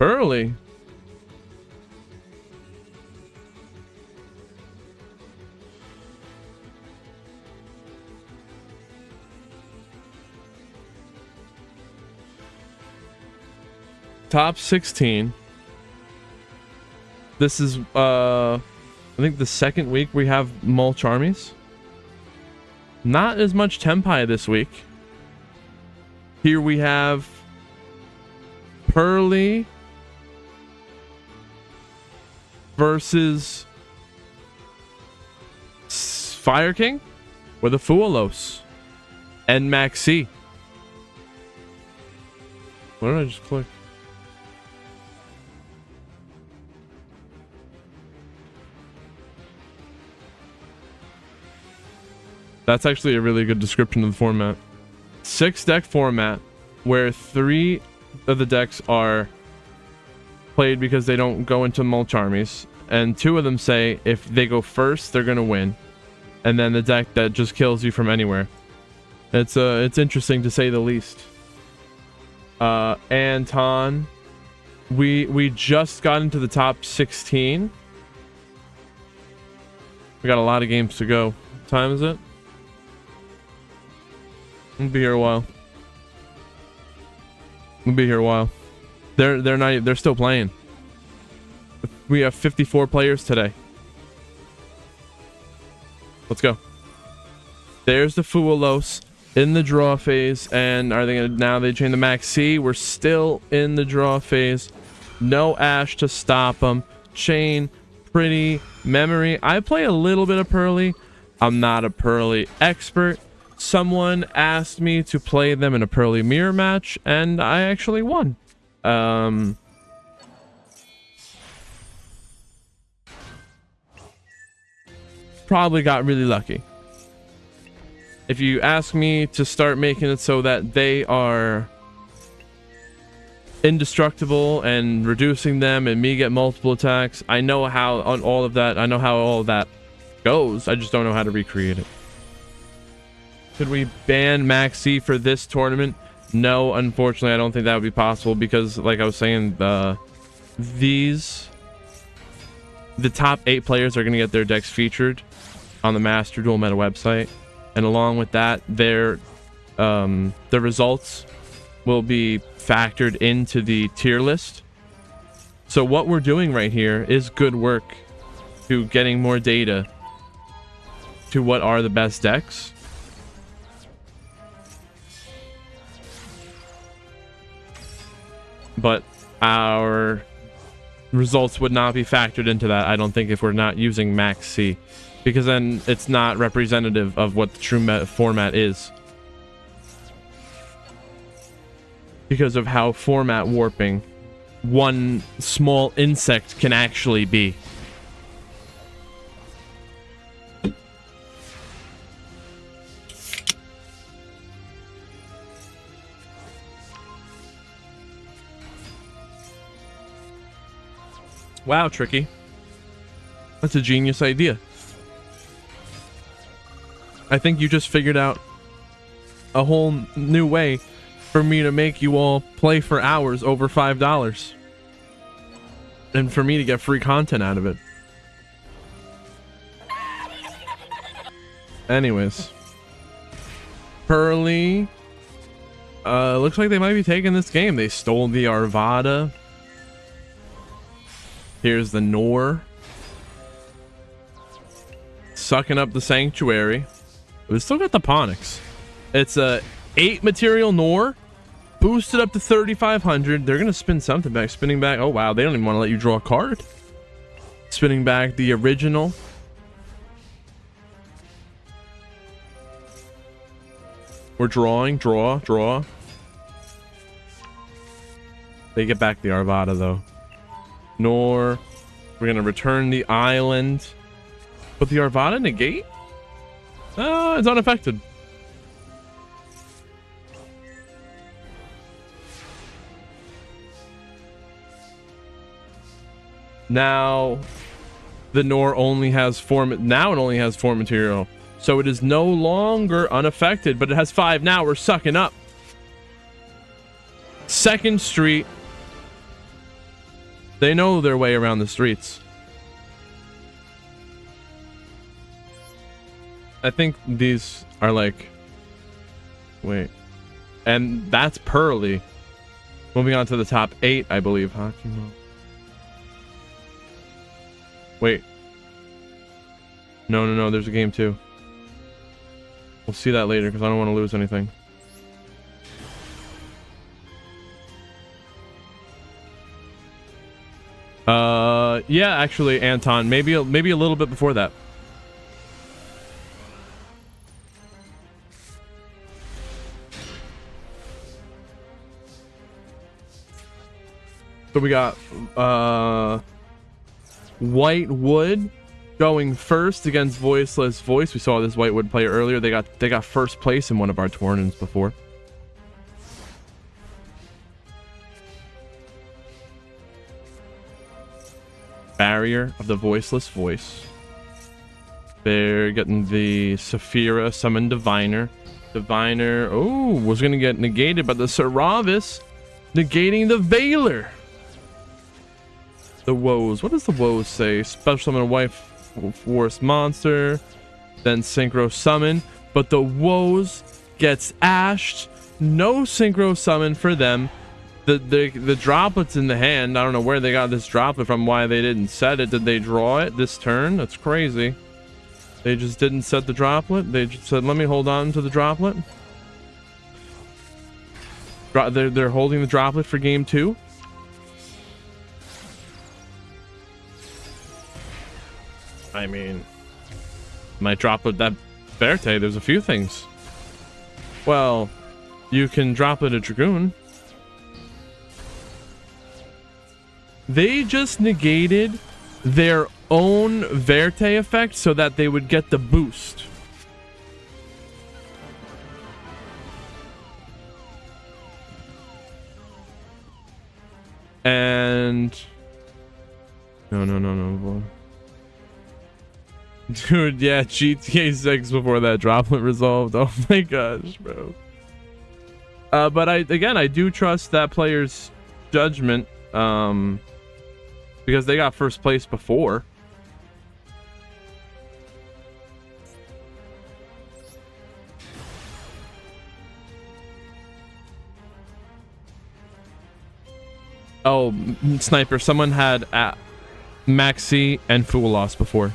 Early. Top 16. This is I think the second week we have mulch armies. Not as much Tempai this week. Here we have Pearly versus Fire King with a Fualos and MAXX. What did I just click? That's actually a really good description of the format. 6-deck format where 3 of the decks are played because they don't go into mulch armies, and 2 of them say if they go first they're gonna win, and then the deck that just kills you from anywhere. It's interesting to say the least. Anton, we just got into the top 16. We got a lot of games to go. What time is it? We'll be here a while. They're still playing. We have 54 players today. Let's go. There's the Fualos in the draw phase, and are they gonna now they chain the MAXX? We're still in the draw phase. No Ash to stop them. Chain, Pretty, Memory. I play a little bit of Pearly. I'm not a Pearly expert. Someone asked me to play them in a Pearly mirror match, and I actually won. Probably got really lucky. If you ask me to start making it so that they are indestructible and reducing them and me get multiple attacks, I know how on all of that. I know how all of that goes. I just don't know how to recreate it. Could we ban MAXX for this tournament? No, unfortunately, I don't think that would be possible because, like I was saying, the top 8 players are going to get their decks featured on the Master Duel Meta website, and along with that, the results will be factored into the tier list. So what we're doing right here is good work to getting more data to what are the best decks. But our results would not be factored into that, I don't think, if we're not using MAXX, because then it's not representative of what the true format is, because of how format warping one small insect can actually be. Wow, Tricky. That's a genius idea. I think you just figured out a whole new way for me to make you all play for hours over $5. And for me to get free content out of it. Anyways. Pearly. Looks like they might be taking this game. They stole the Arvada. Here's the Nor. Sucking up the Sanctuary. We still got the Ponix. It's a 8 material Nor. Boosted up to 3,500. They're going to spin something back. Spinning back. Oh, wow. They don't even want to let you draw a card. Spinning back the original. We're drawing. Draw. They get back the Arvada, though. Nor. We're going to return the island. But the Arvada negate? It's unaffected. Now, the Nor only has 4. Now it only has 4 material. So it is no longer unaffected, but it has 5 now. We're sucking up. 2nd Street. They know their way around the streets. I think these are like... Wait. And that's Pearly. Moving on to the top 8, I believe. Wait. No. There's a game 2. We'll see that later because I don't want to lose anything. Yeah, actually, Anton. Maybe a little bit before that. So we got Whitewood going first against Voiceless Voice. We saw this Whitewood player earlier. They got first place in one of our tournaments before. Barrier of the Voiceless Voice. They're getting the Saphira Summon Diviner. Diviner, was gonna get negated, but the Seravis negating the Veiler. The Woes. What does the Woes say? Special Summon a White Forest Monster. Then Synchro Summon. But the Woes gets ashed. No Synchro Summon for them. The droplets in the hand. I don't know where they got this droplet from. Why they didn't set it. Did they draw it this turn? That's crazy. They just didn't set the droplet. They just said, let me hold on to the droplet. They're holding the droplet for game 2. I mean, might drop it that Verte. There's a few things. Well, you can drop it a Dragoon. They just negated their own Verte effect so that they would get the boost. And no. Dude, yeah, GTA 6 before that droplet resolved. Oh my gosh, bro. But I do trust that player's judgment, because they got first place before. Oh, Sniper, someone had MAXX and Fool lost before.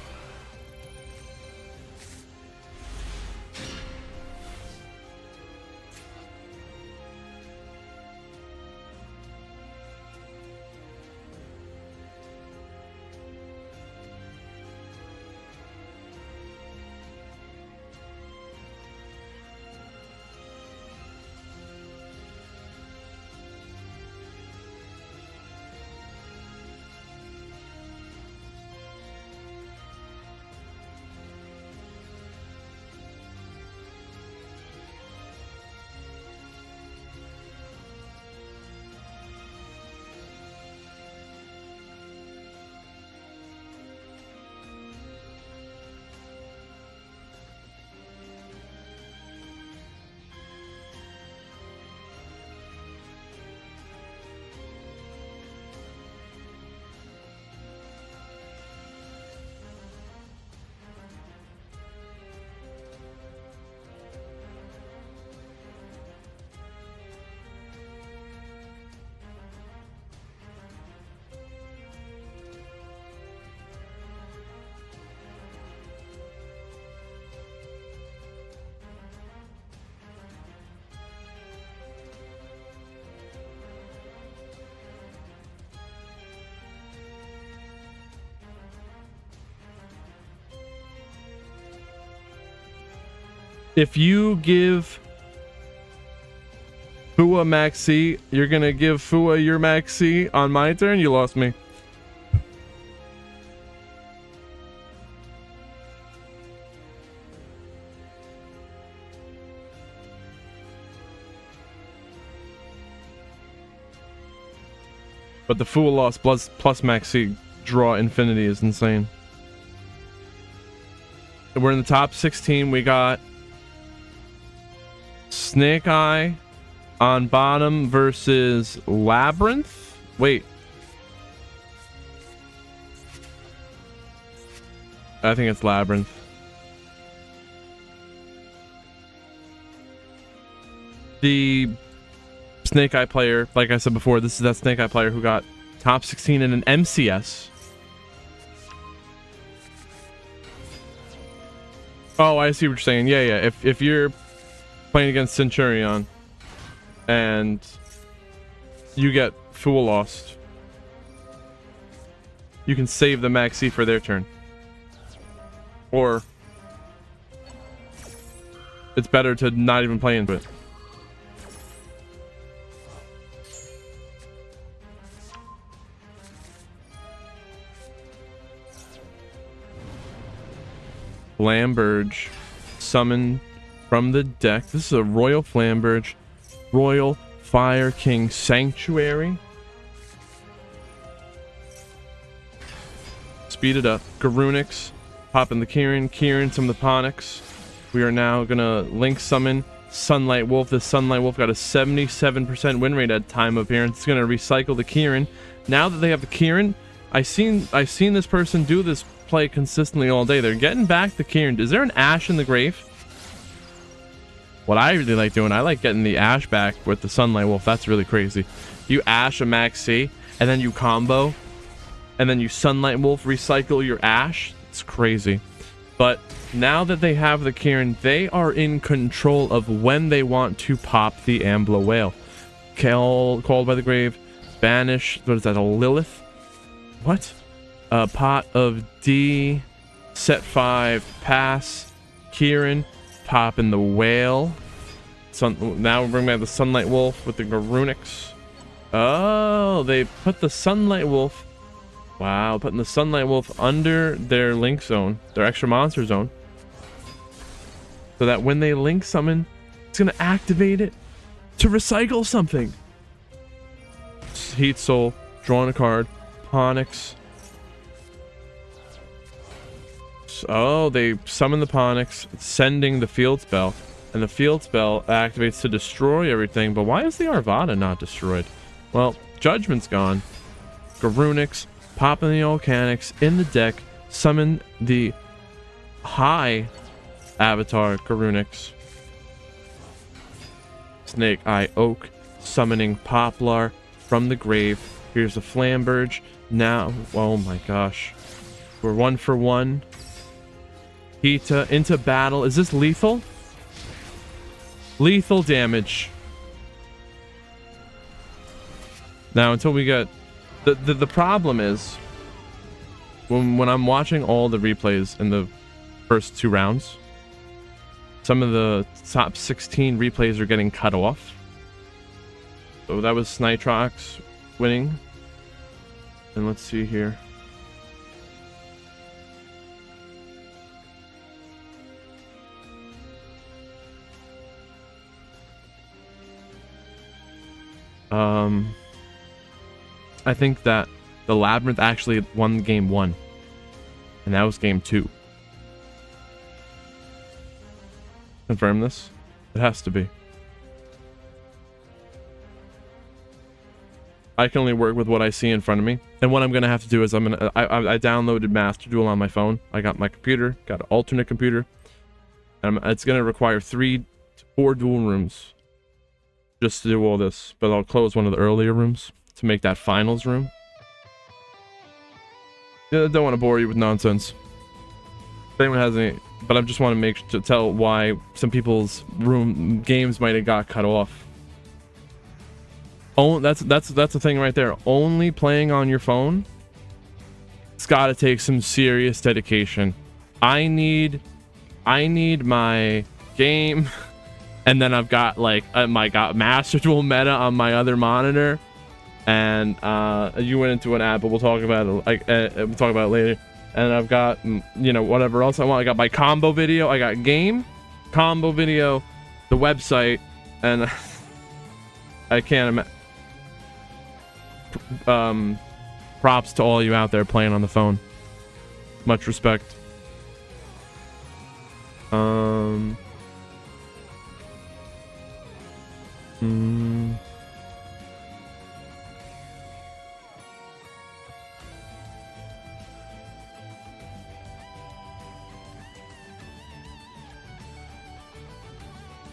If you give Fua MAXX, you're gonna give Fua your MAXX on my turn? You lost me. But the Fua loss plus MAXX draw infinity is insane. We're in the top 16. We got Snake Eye on bottom versus Labyrinth. Wait. I think it's Labyrinth. The Snake Eye player, like I said before, this is that Snake Eye player who got top 16 in an MCS. Oh, I see what you're saying. Yeah, yeah. If you're playing against Centurion and you get Fool Lost, you can save the MAXX for their turn. Or it's better to not even play into it. Flamberge summon from the deck. This is a Royal Flamberge, Royal Fire King Sanctuary. Speed it up. Garunix, pop in the Kieran, some of the Ponix. We are now gonna link summon Sunlight Wolf. This Sunlight Wolf got a 77% win rate at time of appearance. It's gonna recycle the Kieran. Now that they have the Kieran, I've seen this person do this play consistently all day. They're getting back the Kieran. Is there an Ash in the grave? What I really like doing, I like getting the Ash back with the Sunlight Wolf. That's really crazy. You Ash a MAXX and then you combo and then you Sunlight Wolf recycle your Ash. It's crazy. But now that they have the Kieran, they are in control of when they want to pop the Ambler Whale. Called by the grave, banish. What is that, a Lilith? What? Pot of D, set 5, pass, Kieran, pop in the Whale. Now we're bringing back the Sunlight Wolf with the Garunix. Oh, they put the Sunlight Wolf. Wow, putting the Sunlight Wolf under their link zone, their extra monster zone. So that when they link summon, it's going to activate it to recycle something. Heat Soul, drawing a card, Ponix. Oh, they summon the Ponix, sending the field spell, and the field spell activates to destroy everything. But why is the Arvada not destroyed? Well, Judgment's gone. Garunix, popping the Volcanics in the deck, summon the high avatar Garunix. Snake Eye Oak, summoning Poplar from the grave. Here's the Flamberge. Now, oh my gosh, we're 1 for 1. Hita into battle. Is this lethal? Lethal damage. Now, until we get the problem is when I'm watching all the replays in the first 2 rounds, some of the top 16 replays are getting cut off. So that was Nitrox winning. And let's see here. I think that the Labyrinth actually won game 1, and that was game 2. Confirm this? It has to be. I can only work with what I see in front of me, and what I'm gonna have to do is I downloaded Master Duel on my phone. I got my computer, got an alternate computer, and it's gonna require 3 to 4 duel rooms just to do all this. But I'll close one of the earlier rooms to make that finals room. Yeah, I don't want to bore you with nonsense. If anyone has any, but I just want to tell why some people's games might have got cut off. Oh, that's the thing right there. Only playing on your phone, it's got to take some serious dedication. I need my game, and then I've got like got Master Duel meta on my other monitor, and you went into an app, but we'll talk about it. We'll talk about it later. And I've got whatever else I want. I got my combo video. I got game, combo video, the website, and I can't props to all you out there playing on the phone. Much respect.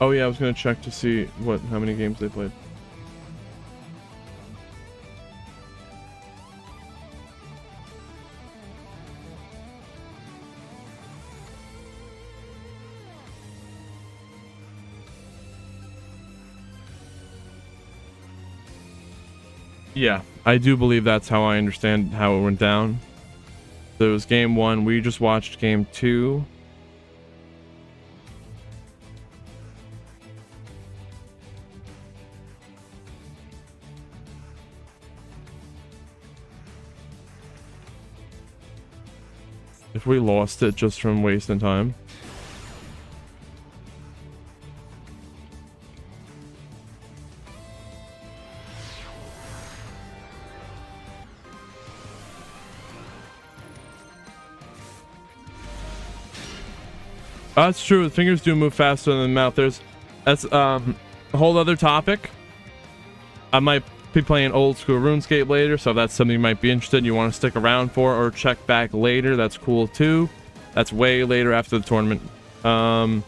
Oh yeah, I was gonna check to see how many games they played. Yeah, I do believe that's how I understand how it went down. There was game 1. We just watched game 2. If we lost it just from wasting time. That's true. The fingers do move faster than the mouth. That's a whole other topic. I might be playing old school RuneScape later, so if that's something you might be interested in, you want to stick around for, or check back later, that's cool too. That's way later after the tournament. I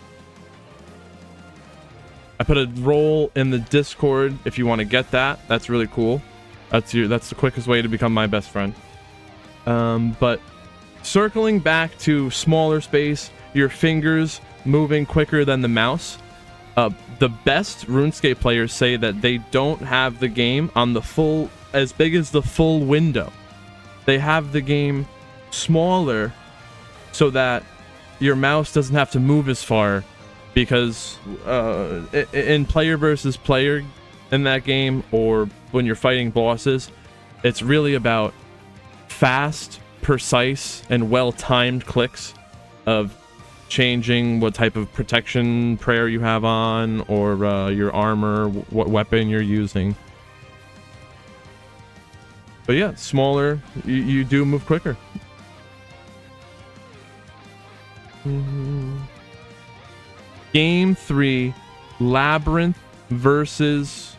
put a role in the Discord if you want to get that. That's really cool. That's the quickest way to become my best friend. But circling back to smaller space, your fingers moving quicker than the mouse. The best RuneScape players say that they don't have the game on the full, as big as the full window. They have the game smaller so that your mouse doesn't have to move as far, because in player versus player in that game, or when you're fighting bosses, it's really about fast, precise, and well-timed clicks of changing what type of protection prayer you have on, or your armor, what weapon you're using. But yeah, smaller, you do move quicker. Game 3, Labyrinth versus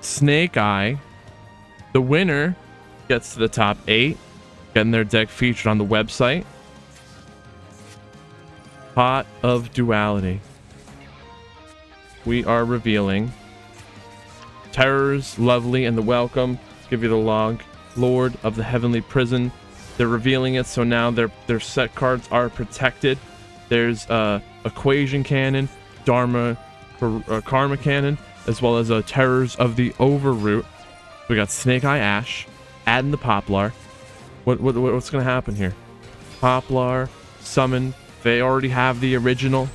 Snake Eye. The winner gets to the top 8, getting their deck featured on the website. Pot of Duality. We are revealing Terrors, Lovely, and the Welcome. Let's give you the log. Lord of the Heavenly Prison. They're revealing it, so now their set cards are protected. There's Equation Cannon, Dharma, Karma Cannon, as well as Terrors of the Overroot. We got Snake Eye Ash, adding the Poplar. What's gonna happen here? Poplar, summon. They already have the original,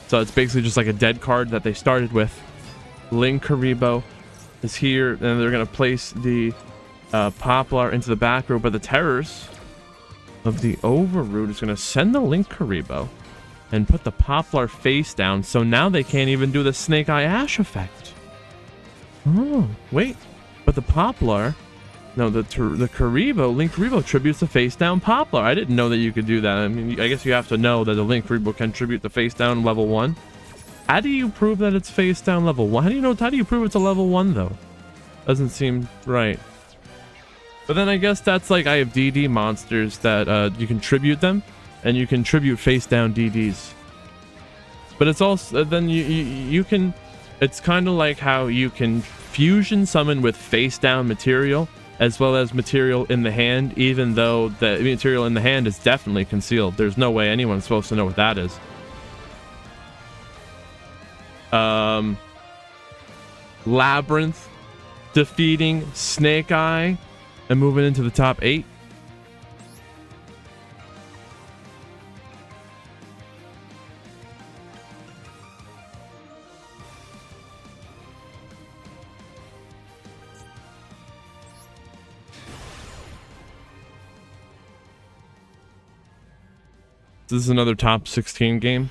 so it's basically just like a dead card that they started with. Linkuriboh is here, and they're gonna place the Poplar into the back row, but the Terrors of the Overroot is gonna send the Linkuriboh and put the Poplar face down, so now they can't even do the Snake Eye Ash effect. Oh, wait, but the Poplar... No, the Linkuriboh tributes the face down Poplar. I didn't know that you could do that. I mean, I guess you have to know that the Linkuriboh can tribute the face down level 1. How do you prove that it's face down level 1? How do you prove it's a level 1 though? Doesn't seem right. But then I guess that's like, I have DD monsters that you can tribute them, and you can tribute face down DDs. But it's also, then you can, it's kind of like how you can fusion summon with face down material, as well as material in the hand, even though the material in the hand is definitely concealed. There's no way anyone's supposed to know what that is. Labyrinth defeating Snake Eye and moving into the top 8. This is another top 16 game.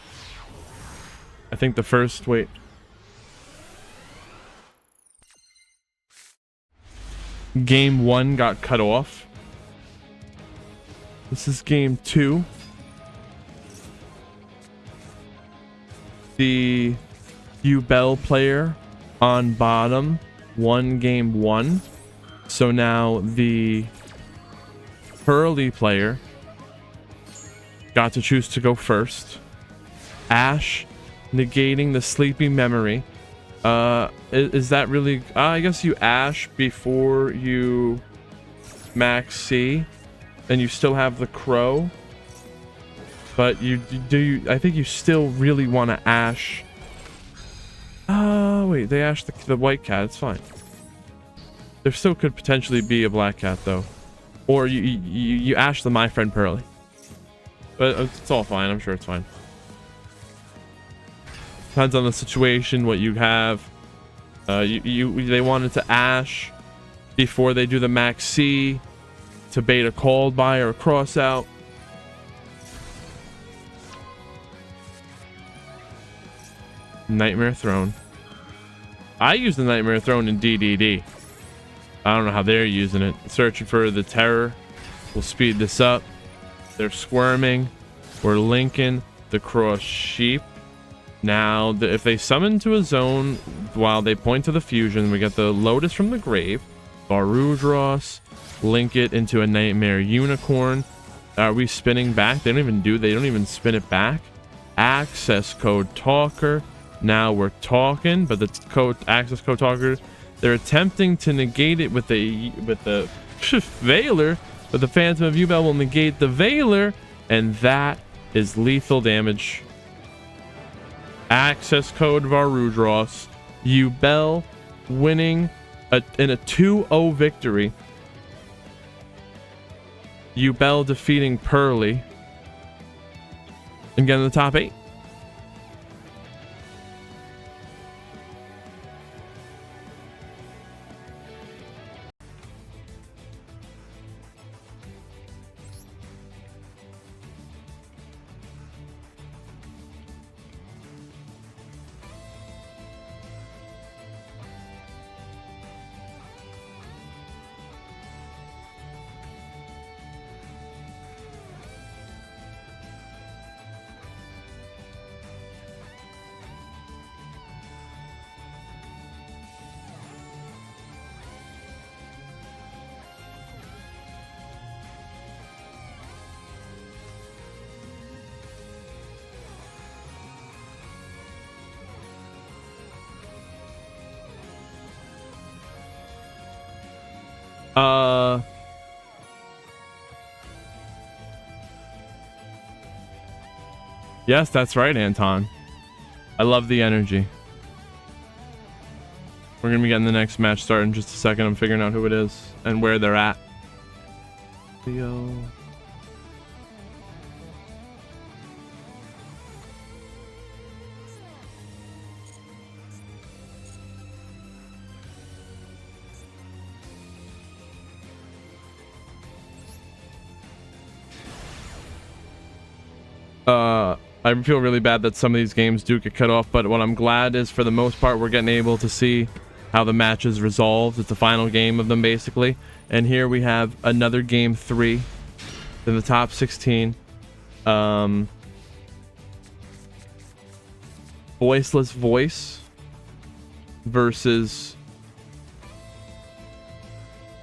I think the first, wait. Game 1 got cut off. This is game 2. The Duel player on bottom won game 1. So now the Hurley player got to choose to go first. Ash negating the sleepy memory. Is that really... I guess you Ash before you MAXX, and you still have the crow. But I think you still really want to Ash. Wait, they Ash the white cat. It's fine. There still could potentially be a black cat though. Or you Ash the My Friend Pearly. But it's all fine. I'm sure it's fine. Depends on the situation, what you have. They wanted to Ash before they do the MAXX to bait a called by or a cross out. Nightmare Throne. I use the Nightmare Throne in DDD. I don't know how they're using it. Searching for the terror. We'll speed this up. They're squirming. We're linking the cross sheep. Now, if they summon to a zone while they point to the fusion, we get the Lotus from the grave. Varudros. Link it into a Nightmare Unicorn. Are we spinning back? They don't even spin it back. Access code talker. Now we're talking, but the access code talker, they're attempting to negate it with the Veiler, but the Phantom of Yubel will negate the Veiler, and that is lethal damage. Access code Varudros. Yubel winning in a 2-0 victory. Yubel defeating Pearly and getting the top 8. Yes, that's right, Anton. I love the energy. We're gonna be getting the next match started in just a second. I'm figuring out who it is and where they're at. Theo. I feel really bad that some of these games do get cut off, but what I'm glad is for the most part we're getting able to see how the match is resolved. It's the final game of them basically, and here we have another game 3 in the top 16. Voiceless Voice versus,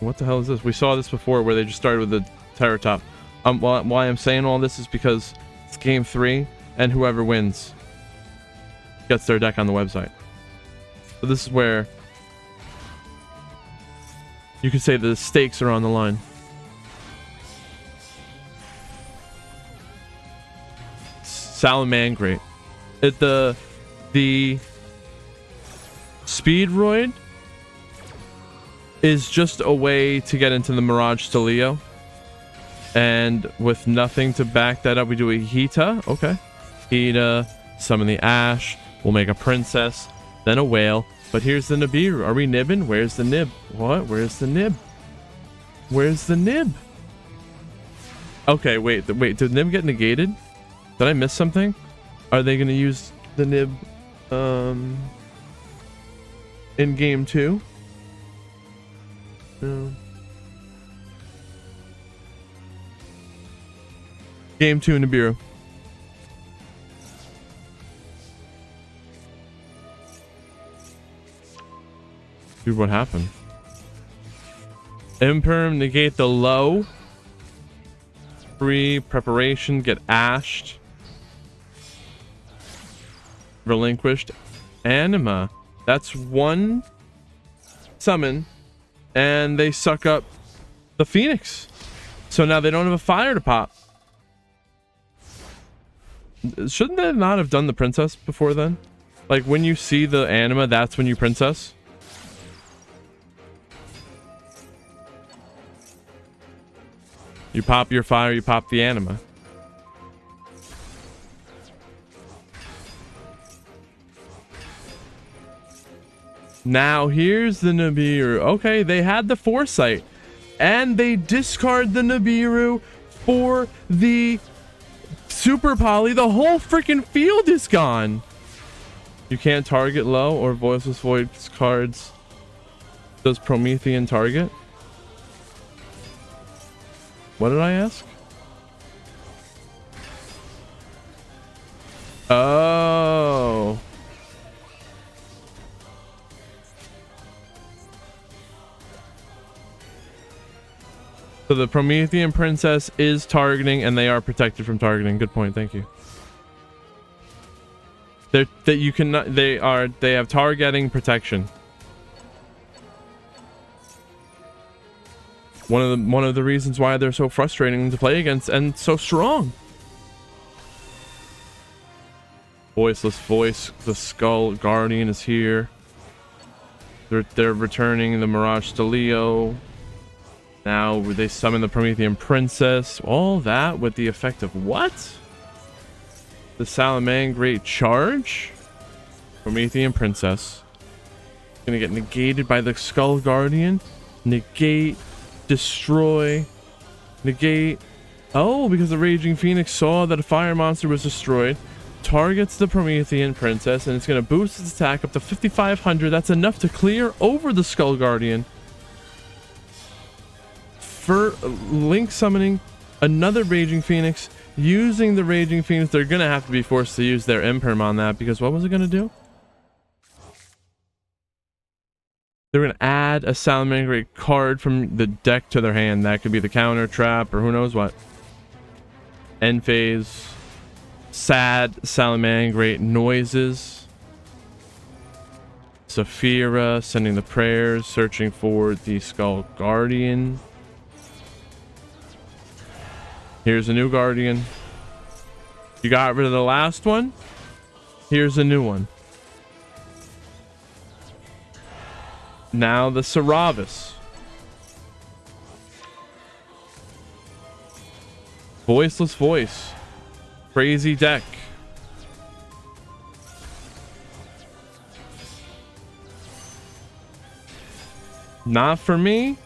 what the hell is this? We saw this before where they just started with the Terror Top. Why I'm saying all this is because it's game 3 and whoever wins gets their deck on the website. So this is where you could say the stakes are on the line. Salamangreat. The Speedroid is just a way to get into the Mirage Stelio. And with nothing to back that up, we do a Hita. Okay. Hita, summon the Ash. We'll make a Princess, then a Whale. But here's the Nibiru. Are we nibbing? Where's the nib? What? Where's the nib? Where's the nib? Okay, wait. Did nib get negated? Did I miss something? Are they going to use the nib in game 2? No. Game 2 Nibiru. Dude, what happened? Imperm, negate the low. Free preparation, get ashed. relinquished anima. That's one summon, and they suck up the Phoenix. So now they don't have a fire to pop. Shouldn't they not have done the princess before then? Like when you see the anima, that's when you princess. You pop your fire, you pop the anima. Now here's the Nibiru. Okay, they had the foresight. And they discard the Nibiru for the Super Poly. The whole freaking field is gone. You can't target low or Voiceless Voids cards. Does Promethean target? What did I ask? Oh. So the Promethean Princess is targeting, and they are protected from targeting. Good point. Thank you. That you cannot. They have targeting protection. One of the reasons why they're so frustrating to play against and so strong. Voiceless Voice. The Skull Guardian is here. They're returning the Mirage Stelio. Now they summon the Promethean Princess. All that with the effect of what? The Salamangreat charge? Promethean Princess. Gonna get negated by the Skull Guardian. Negate. Destroy. Negate. Oh, because the Raging Phoenix saw that a fire monster was destroyed. Targets the Promethean Princess, and it's gonna boost its attack up to 5,500. That's enough to clear over the Skull Guardian. For Link summoning another Raging Phoenix, using the Raging Phoenix, they're gonna have to be forced to use their Imperm on that, because what was it gonna do? They're gonna add a Salamangreat card from the deck to their hand. That could be the counter trap or who knows what. End phase. Sad Salamangreat noises. Saphira sending the prayers, searching for the Skull Guardian. Here's a new Guardian. You got rid of the last one. Here's a new one. Now the Saravis. Voiceless Voice. Crazy deck. Not for me,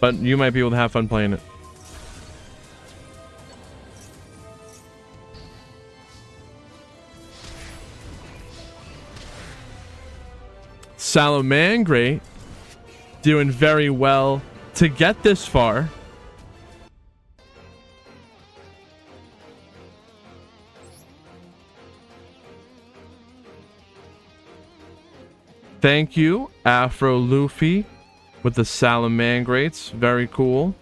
but you might be able to have fun playing it. Salamangreat doing very well to get this far. Thank you, Afro Luffy, with the Salamangreats. Very cool.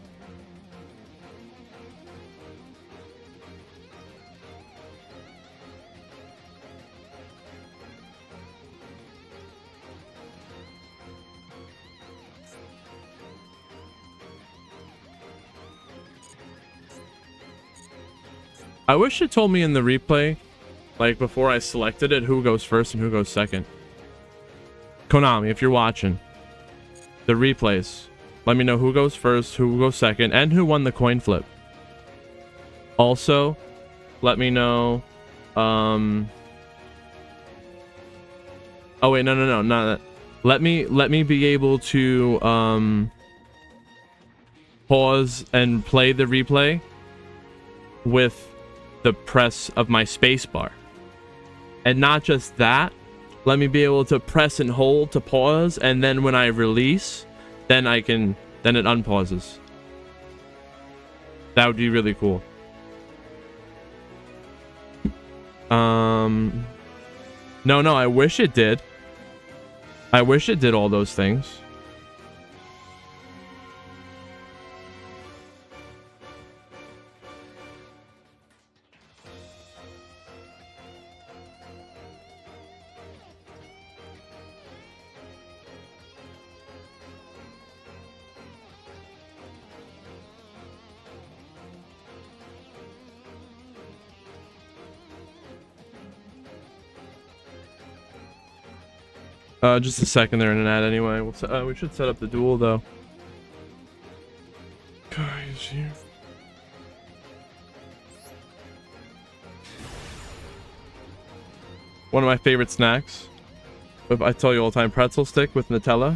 I wish it told me in the replay, like before I selected it, who goes first and who goes second. Konami, if you're watching the replays, let me know who goes first, who goes second, and who won the coin flip. Also, let me know. Oh wait, no, not that. Let me be able to pause and play the replay with the press of my space bar. And not just that, let me be able to press and hold to pause, and then when I release, then it unpauses. That would be really cool. No, I wish it did. I wish it did all those things. Just a second there in an ad anyway. We should set up the duel though. Guys, here. One of my favorite snacks. I tell you all the time, pretzel stick with Nutella.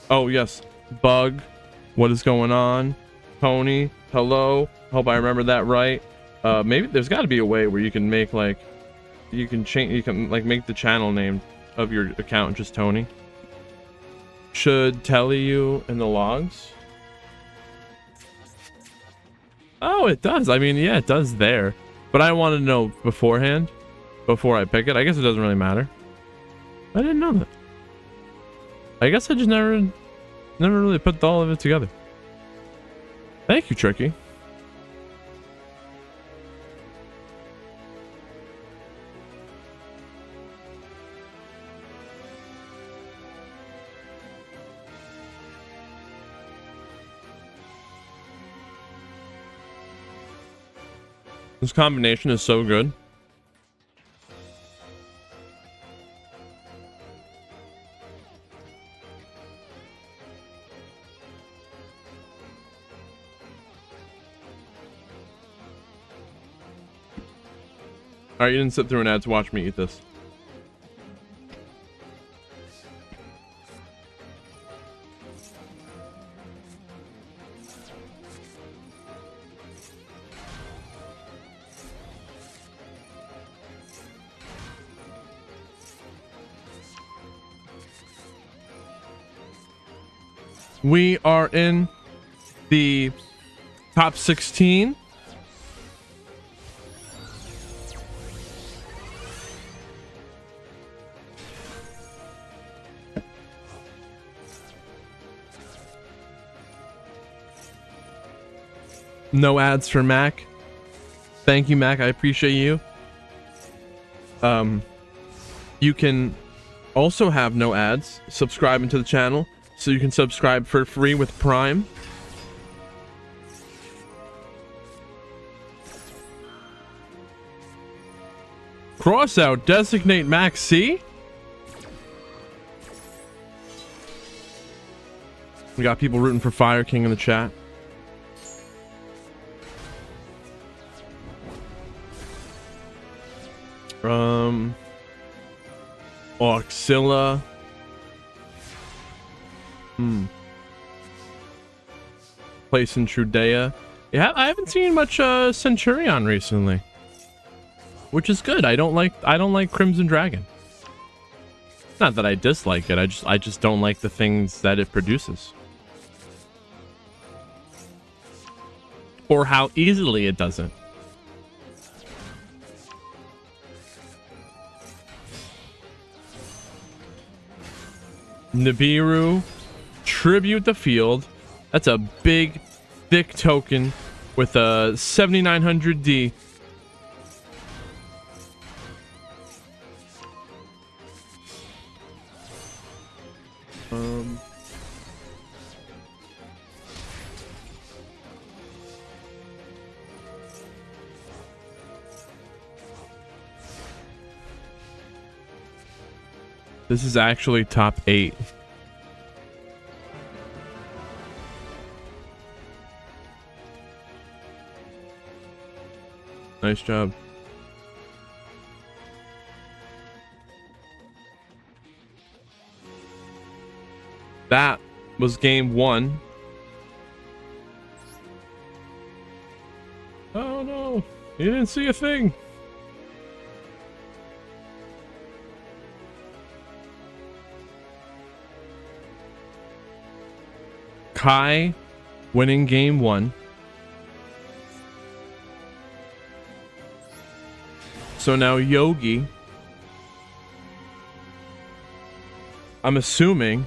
Oh yes, Bug. What is going on? Tony, hello. Hope I remember that right. Maybe there's got to be a way where you can make like, you can make the channel name of your account just Tony. Should tell you in the logs. Oh, it does. I mean, yeah, it does there. But I want to know beforehand, before I pick it. I guess it doesn't really matter. I didn't know that. I guess I just never really put all of it together. Thank you, Tricky. This combination is so good. Alright, you didn't sit through an ad to watch me eat this. We are in the top 16. No ads for Mac. Thank you, Mac. I appreciate you. You can also have no ads subscribing to the channel, so you can subscribe for free with Prime. Cross out, designate MAXX. We got people rooting for Fire King in the chat. Auxilla. Place in Trudea. Yeah, I haven't seen much Centurion recently, which is good. I don't like Crimson Dragon. Not that I dislike it. I just don't like the things that it produces, or how easily it doesn't. Nibiru, Tribute the Field. That's a big, thick token with a 7900D. This is actually top 8. Nice job. That was game 1. Oh no, you didn't see a thing. Kai winning game 1. So now Yogi, I'm assuming,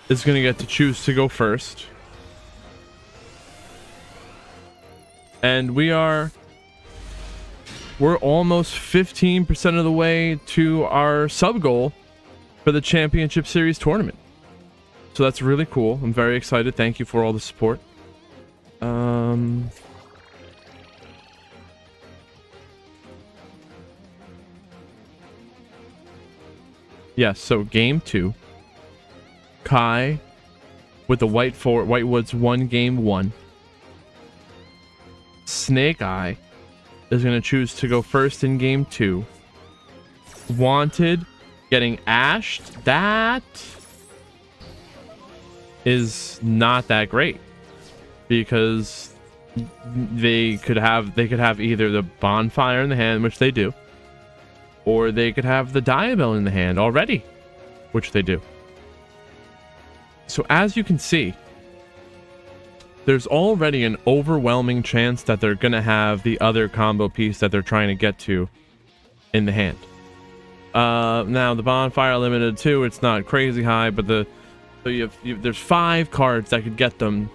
is going to get to choose to go first. And we're almost 15% of the way to our sub goal for the Championship Series tournament. So that's really cool. I'm very excited. Thank you for all the support. Yes, so game 2. Kai with the Whitewoods won game 1. Snake Eye is going to choose to go first in game 2. Wanted getting ashed. That is not that great because they could have either the bonfire in the hand, which they do, or they could have the Diabell in the hand already, which they do. So as you can see, there's already an overwhelming chance that they're going to have the other combo piece that they're trying to get to in the hand. Now the bonfire limited too, it's not crazy high, but there's 5 cards that could get them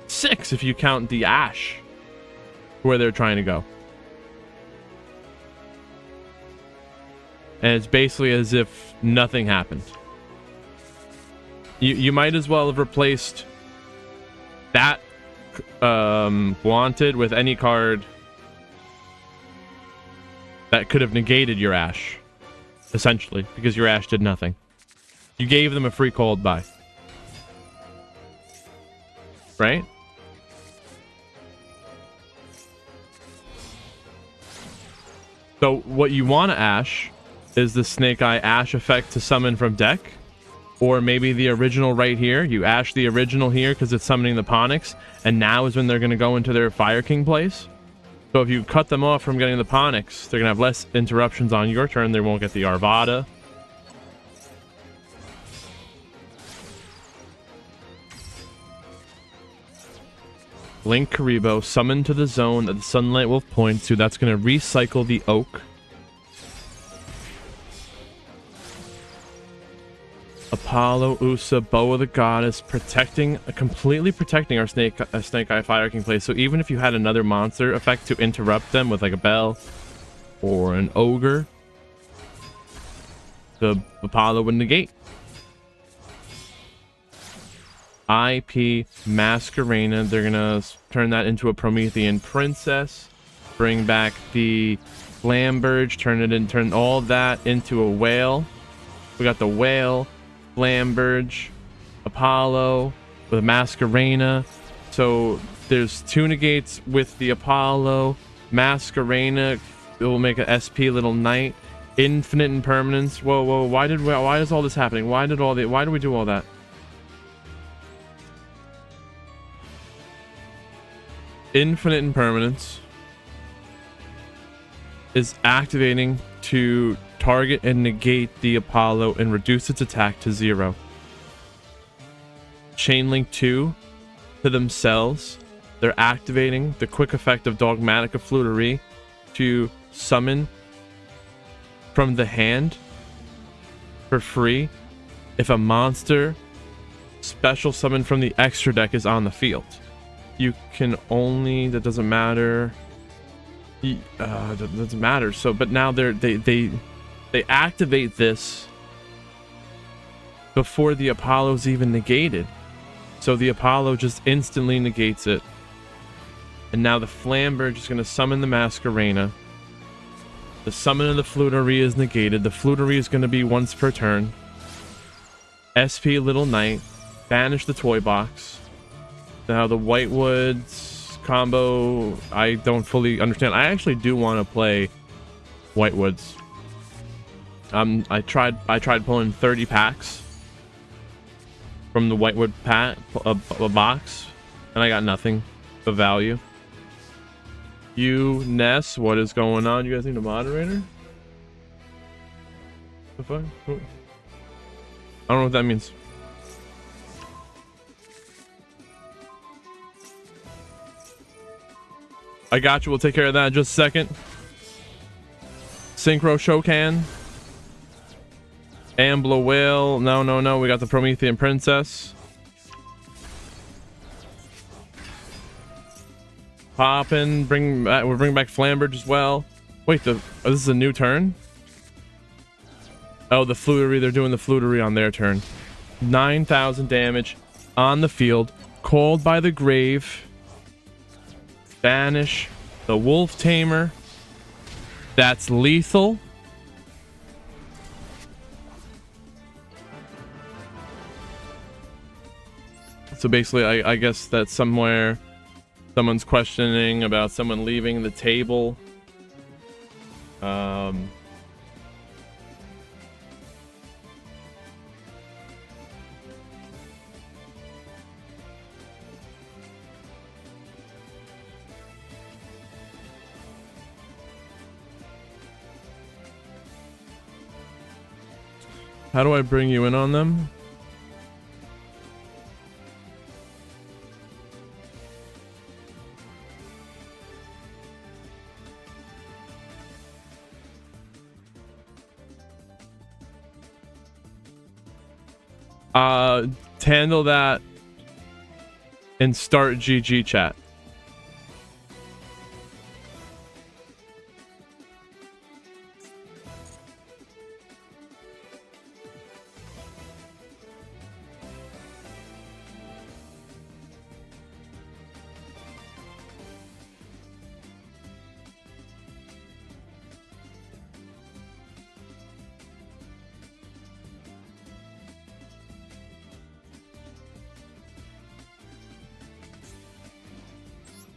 6 if you count the ash where they're trying to go. And it's basically as if nothing happened. You might as well have replaced that Wanted with any card that could have negated your ash, essentially, because your ash did nothing. You gave them a free cold buy, right? So what you want to ash is the Snake Eye Ash effect to summon from deck, or maybe the original right here. You ash the original here because it's summoning the Ponix, and now is when they're going to go into their Fire King plays. So if you cut them off from getting the Ponix, they're going to have less interruptions on your turn. They won't get the Arvada. Link Karibo, summon to the zone that the Sunlight Wolf points to. That's going to recycle the Oak. Apollo, Usa, Bow of the Goddess, completely protecting our Snake Eye Fire King play. So even if you had another monster effect to interrupt them with like a Bell or an Ogre, the Apollo would negate. IP Masquerena, they're gonna turn that into a Promethean Princess, bring back the Flamberge, turn all that into a Whale. We got the Whale, Flamberge, Apollo with Masquerena. So there's 2 negates with the Apollo. Masquerena, it will make an SP Little Knight. Infinite Impermanence. Whoa, why is all this happening? Why did we do all that? Infinite Impermanence is activating to target and negate the Apollo and reduce its attack to 0. Chainlink 2 to themselves, they're activating the quick effect of Dogmatic Afflutery to summon from the hand for free if a monster special summon from the extra deck is on the field. You can only, that doesn't matter. That doesn't matter. So, but now they activate this before the Apollo's even negated. So the Apollo just instantly negates it. And now the Flamberge is going to summon the Masquerena. The summon of the Flutery is negated. The Flutery is going to be once per turn. SP Little Knight. Banish the Toy Box. Now the Whitewoods combo, I don't fully understand. I actually do want to play Whitewoods. I tried pulling 30 packs from the Whitewood a box, and I got nothing of value. Ness, what is going on? You guys need a moderator? The fuck? I don't know what that means. I got you. We'll take care of that in just a second. Synchro Shokan. Ambler Whale. No. We got the Promethean Princess. Poppin'. We'll bring back Flamberge as well. Wait, this is a new turn? Oh, the Flutery. They're doing the Flutery on their turn. 9,000 damage on the field. Called by the Grave. Banish the Wolf Tamer. That's lethal. So basically, I guess that's somewhere someone's questioning about someone leaving the table. How do I bring you in on them? Handle that and start GG chat.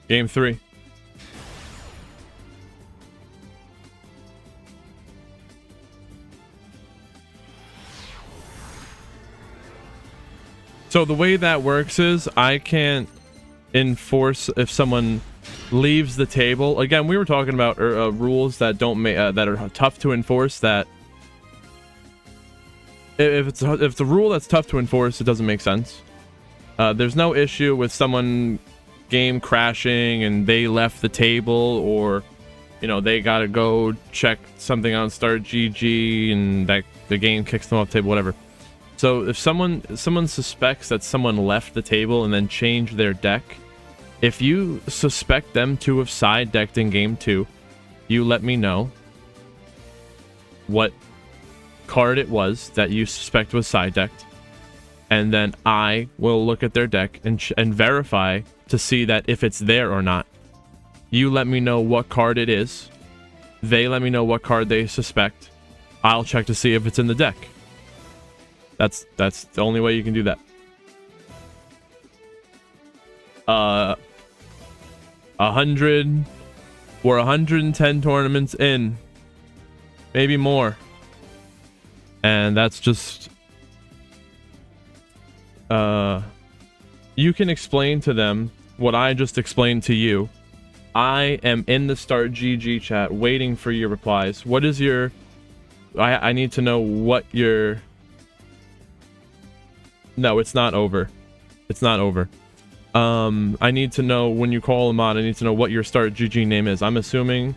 Game 3. So the way that works is I can't enforce if someone leaves the table. Again, we were talking about rules that don't that are tough to enforce. That if it's a rule that's tough to enforce, it doesn't make sense. There's no issue with someone game crashing and they left the table, or they gotta go check something on start GG and that the game kicks them off the table, whatever. So if someone suspects that someone left the table and then changed their deck, if you suspect them to have side decked in game 2, you let me know what card it was that you suspect was side decked, and then I will look at their deck and verify to see that if it's there or not. You let me know what card it is. They let me know what card they suspect. I'll check to see if it's in the deck. That's the only way you can do that. 100 or 110 tournaments in, maybe more, and that's just you can explain to them what I just explained to you. I am in the start GG chat waiting for your replies. What is your... I need to know what your... No, it's not over. It's not over. I need to know when you call them on. I need to know what your start GG name is. I'm assuming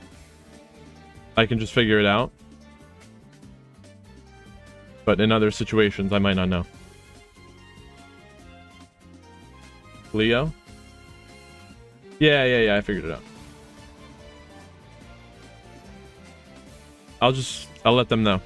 I can just figure it out. But in other situations, I might not know. Leo? Yeah, I figured it out. I'll let them know.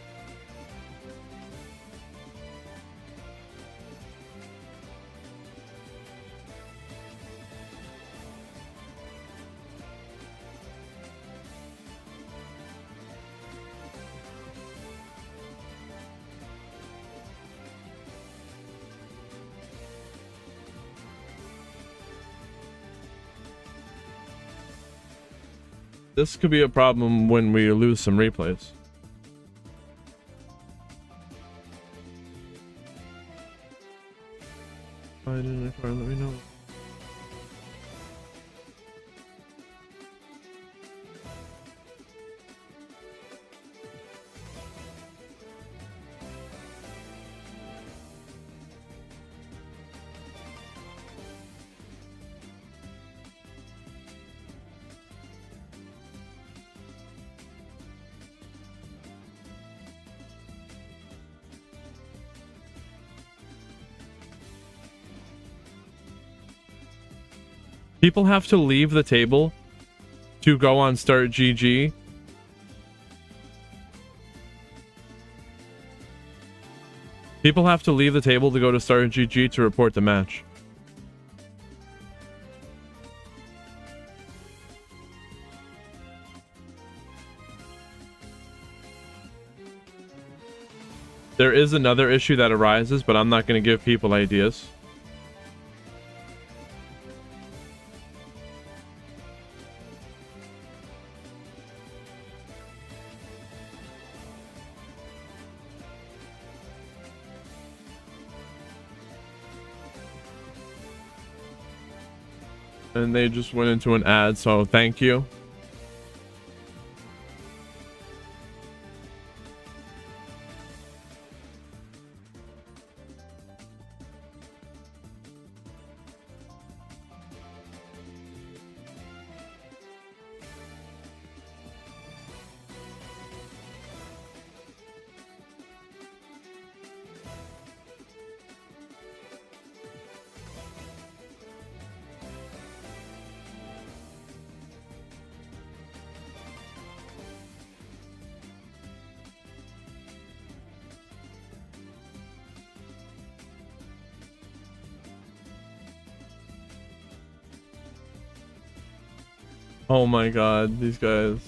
This could be a problem when we lose some replays. Why didn't I let me know? People have to leave the table to go on start GG. People have to leave the table to go to start GG to report the match. There is another issue that arises, but I'm not going to give people ideas. And they just went into an ad, so thank you. Oh my god, these guys.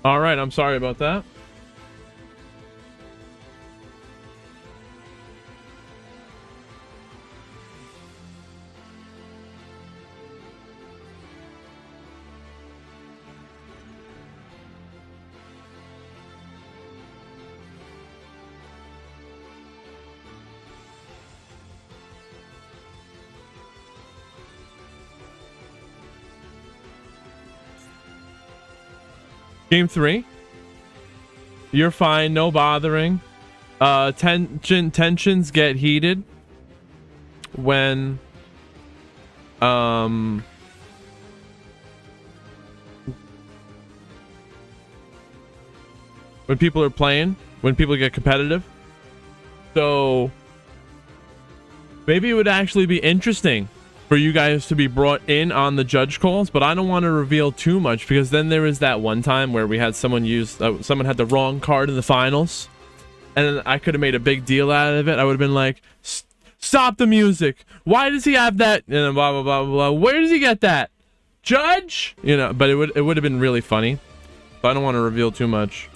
All right, I'm sorry about that. Game 3. You're fine, no bothering. Tensions get heated when when people are playing, when people get competitive. So maybe it would actually be interesting for you guys to be brought in on the judge calls, but I don't want to reveal too much, because then there was that one time where we had someone someone had the wrong card in the finals, and I could have made a big deal out of it. I would have been like, stop the music, why does he have that, and blah blah blah blah, where does he get that, judge, you know. But it would have been really funny, so I don't want to reveal too much.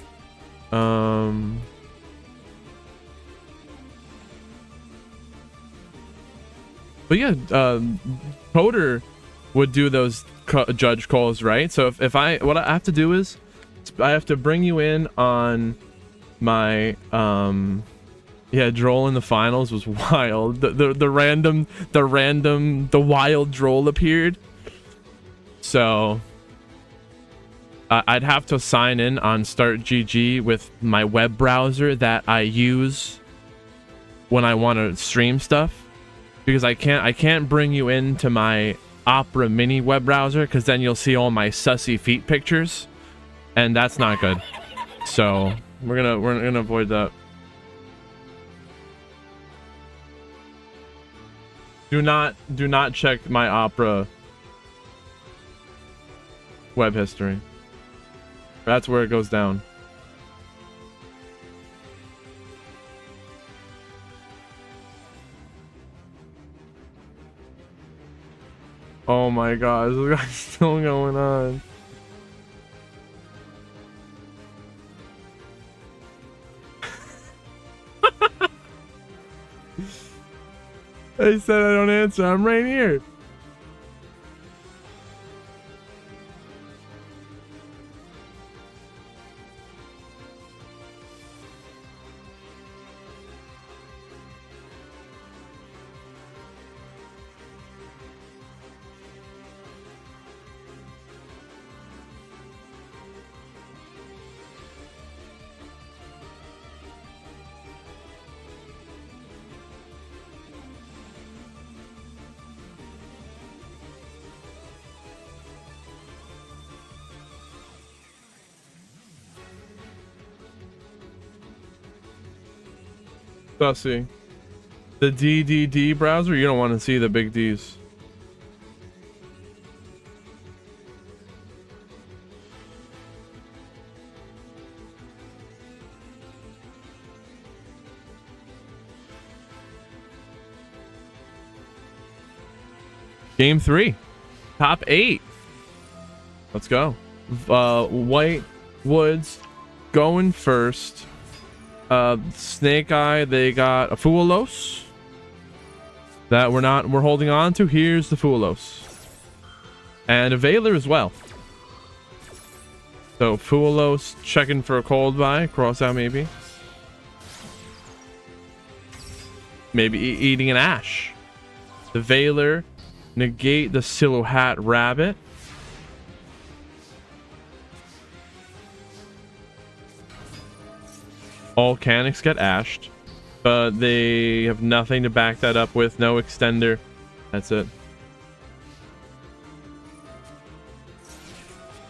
But yeah, Coder would do those judge calls, right? So if what I have to do is I have to bring you in on my yeah, Droll in the finals was wild. The wild Droll appeared. So I'd have to sign in on Start GG with my web browser that I use when I want to stream stuff, because I can't bring you into my Opera Mini web browser, because then you'll see all my sussy feet pictures, and that's not good. So we're gonna avoid that. Do not check my Opera web history. That's where it goes down. Oh my god, this guy's still going on. They said I don't answer. I'm right here. Sussy. The DDD browser, you don't want to see the big D's. Game 3. Top 8. Let's go. White Woods going first. Snake Eye, they got a Fuelos that we're holding on to. Here's the Fuelos. And a Veiler as well. So Fuelos checking for a cold buy. Cross out maybe. Maybe eating an Ash. The Veiler negate the Silhouette Rabbit. All Canics get ashed, but they have nothing to back that up with. No extender. That's it.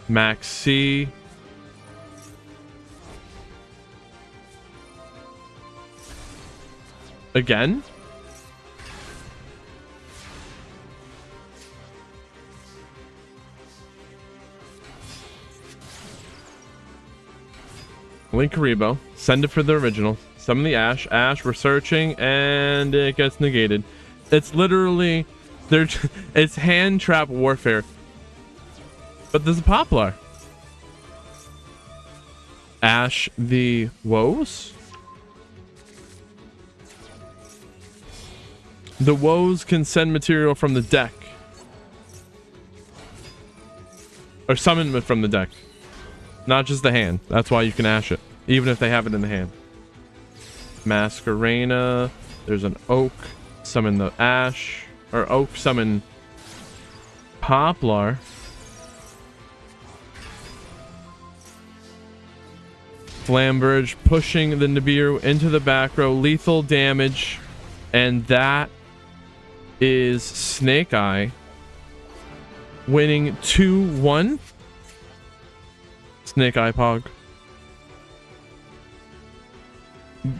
MAXX. Again? Link Karibo. Send it for the original. Summon the Ash. Ash, we're searching, and it gets negated. It's literally... it's hand trap warfare. But there's a Poplar. Ash the Woes? The Woes can send material from the deck. Or summon it from the deck. Not just the hand. That's why you can Ash it, even if they have it in the hand. Masquerena. There's an Oak. Summon the Ash. Or Oak summon Poplar. Flamberge pushing the Nibiru into the back row. Lethal damage. And that is Snake Eye winning 2-1. Snake Eye Pog.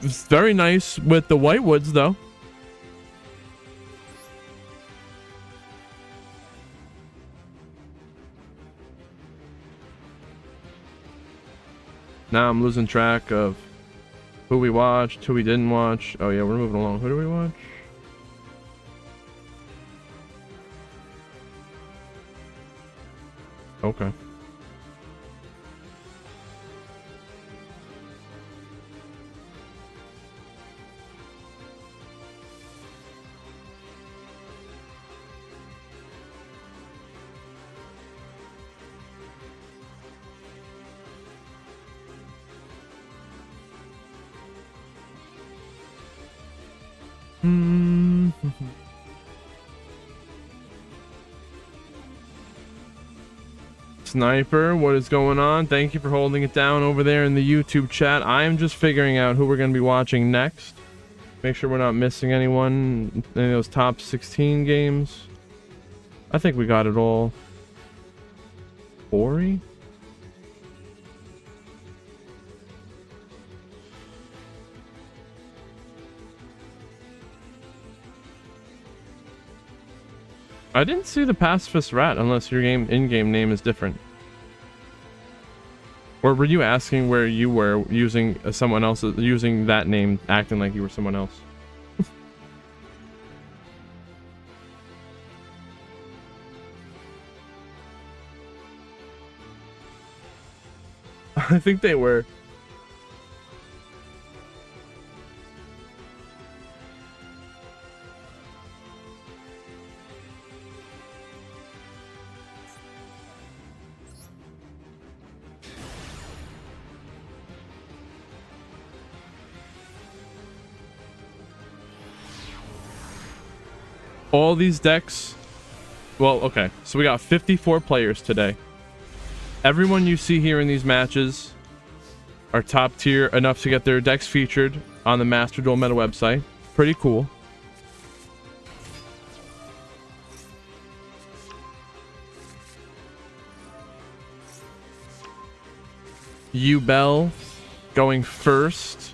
It's very nice with the Whitewoods, though. Now I'm losing track of who we watched, who we didn't watch. Oh yeah, we're moving along. Who do we watch? Okay. Sniper, what is going on? Thank you for holding it down over there in the YouTube chat. I am just figuring out who we're going to be watching next. Make sure we're not missing anyone. Any of those top 16 games. I think we got it all. Ori? I didn't see the Pacifist Rat unless your in-game name is different. Or were you asking where you were using someone else's, using that name, acting like you were someone else? I think they were. All these decks, well, okay, so we got 54 players today. Everyone you see here in these matches are top tier enough to get their decks featured on the Master Duel Meta website. Pretty cool. Yubel going first.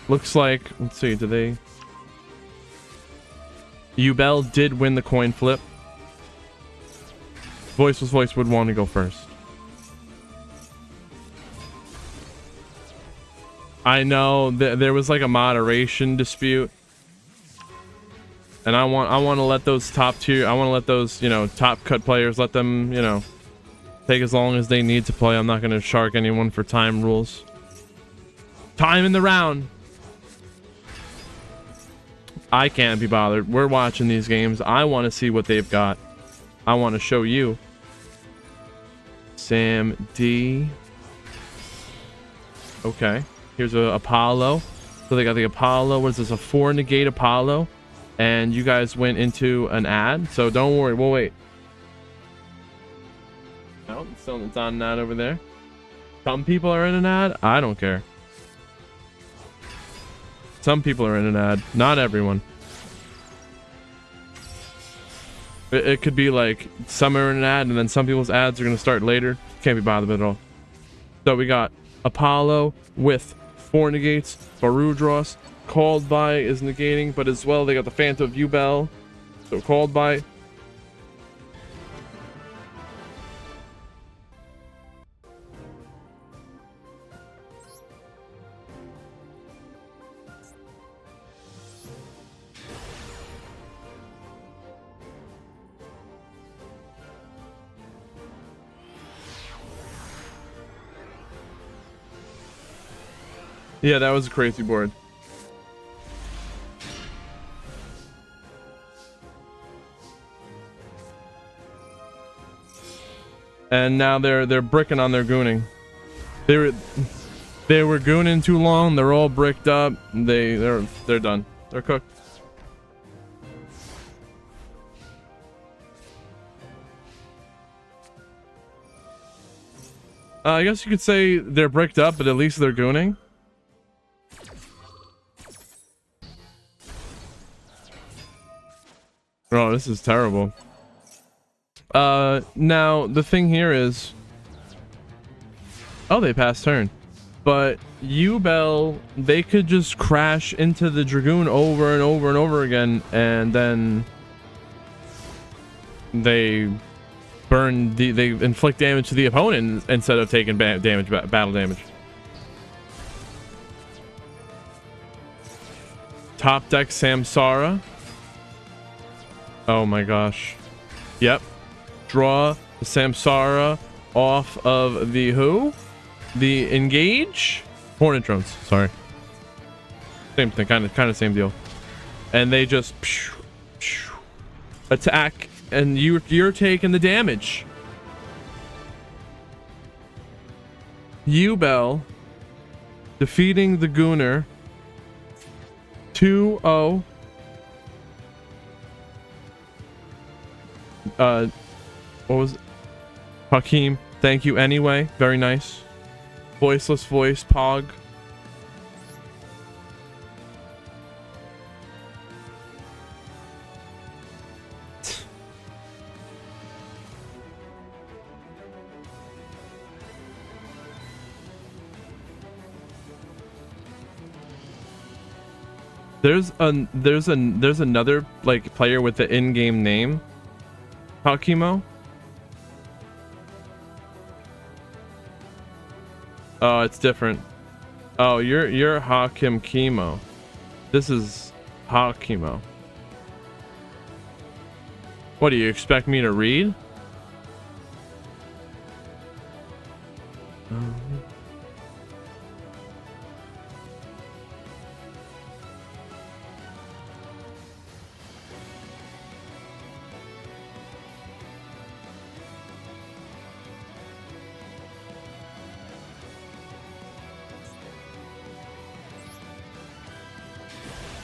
Looks like, let's see, do they... Yubel did win the coin flip. Voiceless Voice would want to go first. I know there was like a moderation dispute, and I want to let those top tier, I want to let those, you know, top cut players, let them, you know, take as long as they need to play. I'm not going to shark anyone for time rules. Time in the round. I can't be bothered. We're watching these games. I want to see what they've got. I want to show you. Sam D. Okay. Here's a Apollo. So they got the Apollo. What is this? A 4 negate Apollo. And you guys went into an ad. So don't worry. We'll wait. Oh, it's on an ad over there. Some people are in an ad. I don't care. Some people are in an ad. Not everyone. It could be like some are in an ad and then some people's ads are going to start later. Can't be bothered at all. So we got Apollo with 4 negates. Barudros. Called by is negating, but as well they got the Phantom of Yubel. So called by. Yeah, that was a crazy board. And now they're bricking on their gooning. They were gooning too long. They're all bricked up. They're done. They're cooked. I guess you could say they're bricked up, but at least they're gooning. Oh, this is terrible. Now the thing here is, oh, they passed turn, but Yubel, they could just crash into the Dragoon over and over and over again, and then they inflict damage to the opponent instead of taking battle damage. Top deck Samsara. Oh my gosh. Yep. Draw the Samsara off of the who? The engage? Hornet drones. Sorry. Same thing. Kind of same deal. And they just attack, and you're taking the damage. Yubel defeating the Gooner 2-0. What was it? Hakeem, thank you anyway. Very nice. Voiceless voice, Pog. There's another like player with the in-game name. Hakimo. Oh, it's different. Oh, you're Hakim Chemo. This is Hakimo. What do you expect me to read?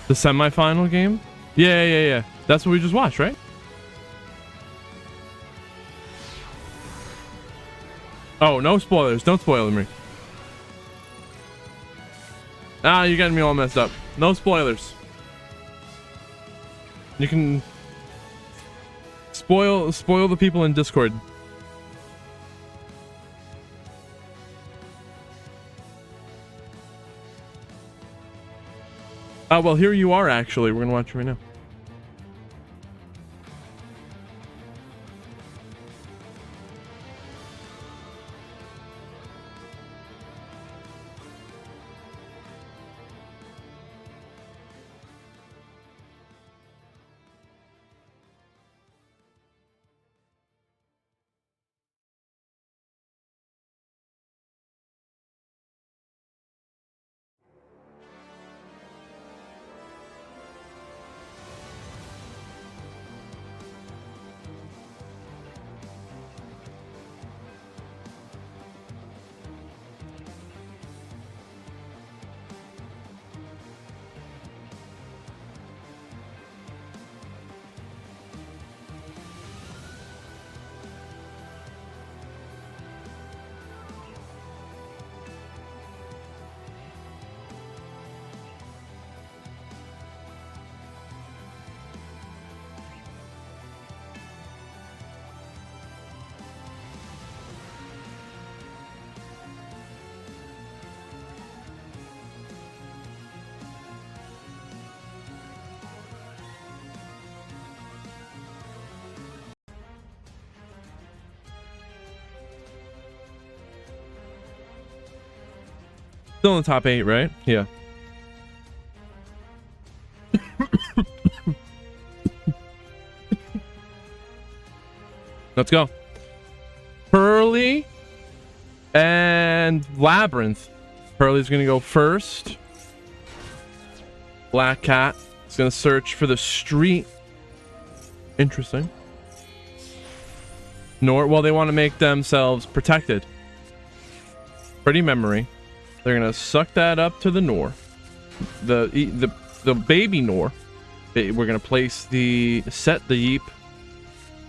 The semifinal game? Yeah. That's what we just watched, right? Oh, no spoilers. Don't spoil me. Ah, you're getting me all messed up. No spoilers. You can spoil the people in Discord. Well, here you are, actually. We're gonna watch it right now. Still in the top 8, right? Yeah. Let's go. Pearly and Labyrinth. Pearly's gonna go first. Black Cat is gonna search for the street. Interesting. Well, they want to make themselves protected. Pretty memory. They're gonna suck that up to the north. The baby Nor. We're gonna place the Yeep.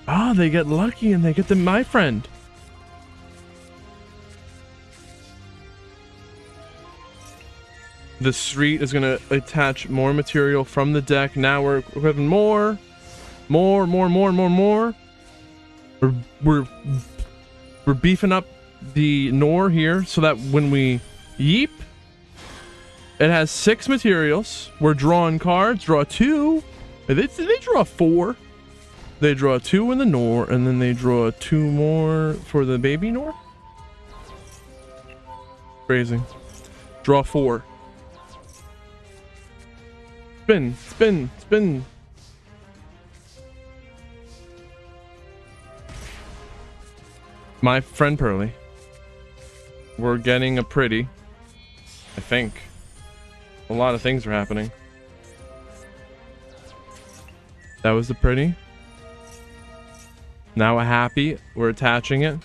Ah, they get lucky and they get my friend. The street is gonna attach more material from the deck. Now we're equipping more. We're beefing up the Nor here so that when we yeep, it has 6 materials. We're drawing cards. Draw 2. They draw 4. They draw 2 in the Nor, and then they draw 2 more for the baby Nor. Crazy. Draw 4. Spin, spin, spin. My friend Pearly. We're getting a pretty. I think. A lot of things are happening. That was the pretty. Now a happy. We're attaching it.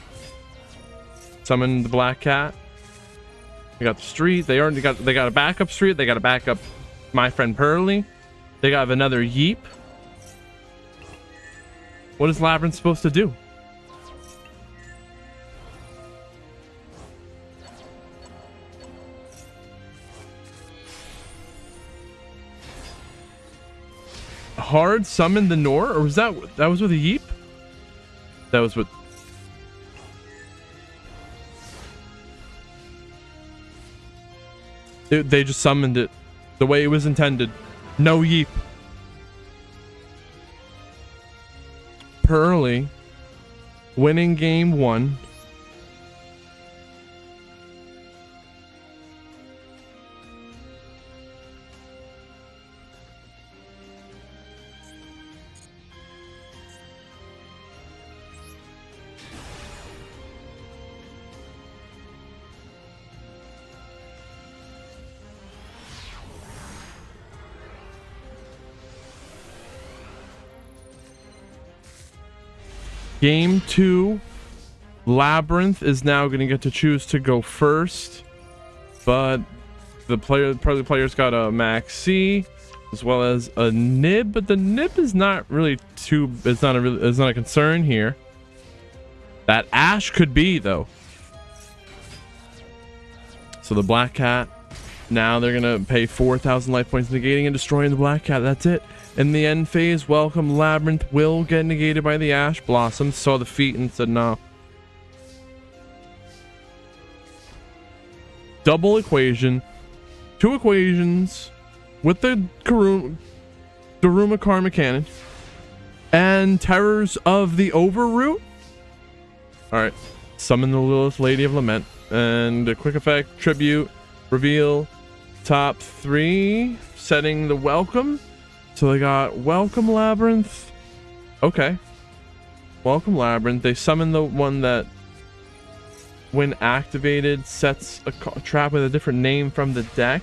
Summon the black cat. We got the street. They got a backup street. They got a backup my friend Pearly. They got another yeep. What is Labyrinth supposed to do? Hard summon the Nor, or was that was with a yeep? That was with. They just summoned it the way it was intended. No yeep. Pearly winning game 1. Game 2, Labyrinth is now going to get to choose to go first, but the players got a MAXX as well as a nib, but the nib is not really it's not a concern here. That Ash could be though. So the black cat, now they're gonna pay 4,000 life points, negating and destroying the black cat. That's it. In the end phase, welcome Labyrinth will get negated by the Ash Blossom. Saw the feet and said no. Double equation. 2 equations with the Daruma Karma Cannon. And Terrors of the Overroot. Alright. Summon the Lilith Lady of Lament. And a quick effect, tribute, reveal, top 3, setting the welcome. So they got Welcome Labyrinth. Okay. Welcome Labyrinth. They summon the one that, when activated, sets a trap with a different name from the deck.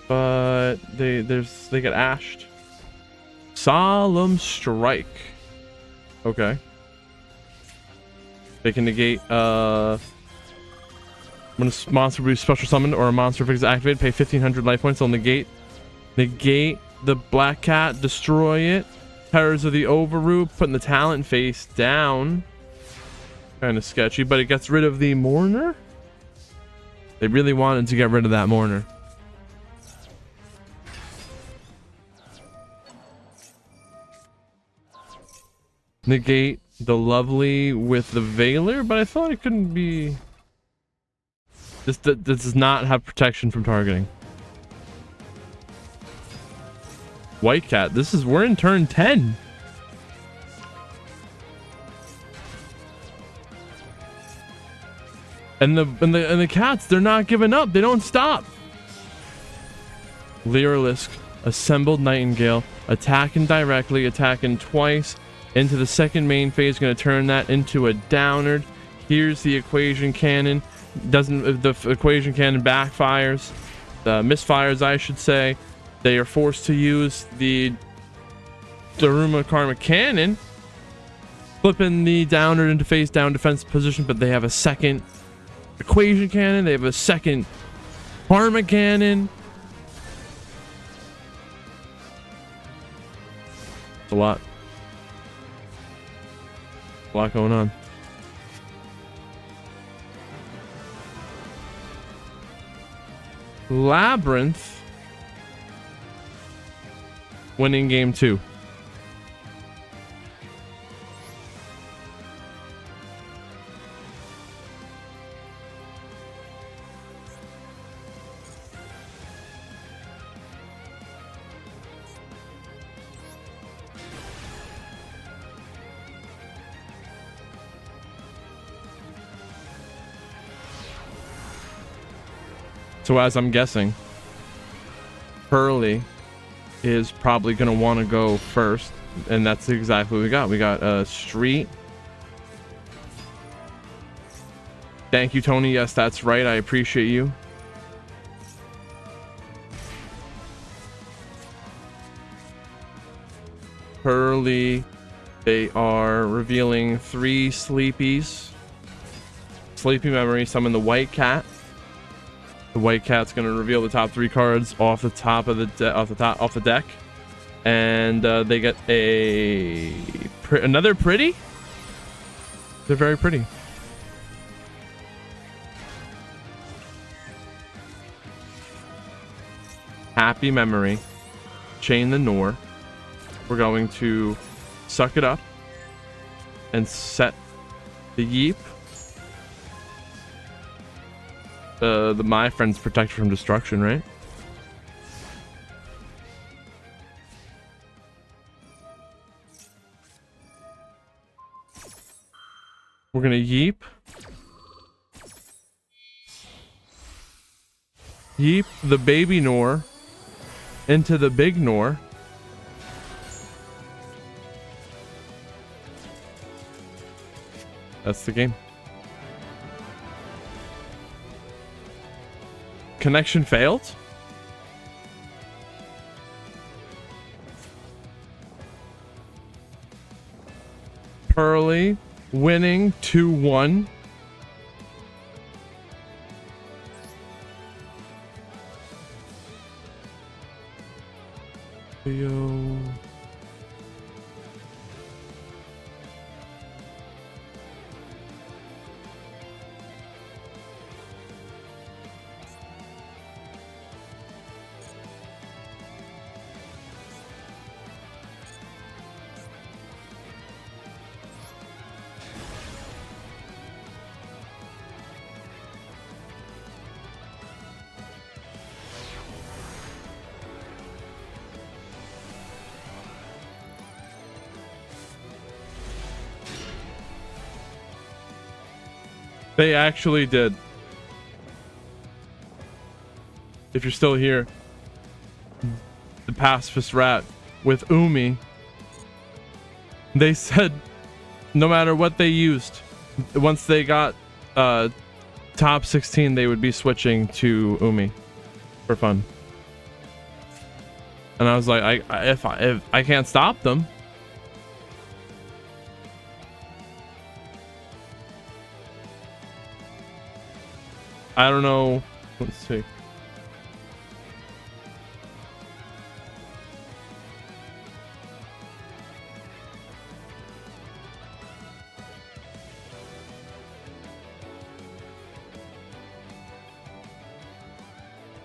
But they get ashed. Solemn Strike. Okay. They can negate when a monster will be special summoned or a monster is activated, pay 1,500 life points. They'll negate the black cat, destroy it. Terrors of the Overroot, putting the talent face down. Kind of sketchy, but it gets rid of the Mourner. They really wanted to get rid of that Mourner. Negate the Lovely with the Veiler, but I thought it couldn't be. This does not have protection from targeting. White cat. We're in turn 10. And the cats, they're not giving up. They don't stop. Lyrilisk, Assembled Nightingale, attacking directly, attacking twice into the second main phase. Going to turn that into a Downard. Here's the Equation Cannon. The Equation Cannon backfires, misfires, I should say. They are forced to use the Daruma Karma Cannon, flipping the Downard into face down defense position, but they have a second Equation Cannon. They have a second Karma Cannon. It's a lot. A lot going on. Labyrinth winning game 2. So as I'm guessing, Pearly is probably going to want to go first. And that's exactly what we got. We got Street. Thank you, Tony. Yes, that's right. I appreciate you. Pearly. They are revealing 3 Sleepies. Sleepy Memory. Summon the White Cat. The White Cat's going to reveal the top 3 cards off the top of the off the deck, and they get another pretty. They're very pretty. Happy Memory, Chain the Nor. We're going to suck it up and set the Yeep. The My Friend's protected from destruction, right? We're gonna Yeep. Yeep the baby Nor into the big Nor. That's the game. Connection failed? Pearly winning 2-1. Yo. They actually did. If you're still here, the pacifist rat with Umi, they said no matter what they used, once they got top 16, they would be switching to Umi for fun. And I was like, if I can't stop them. I don't know. Let's see.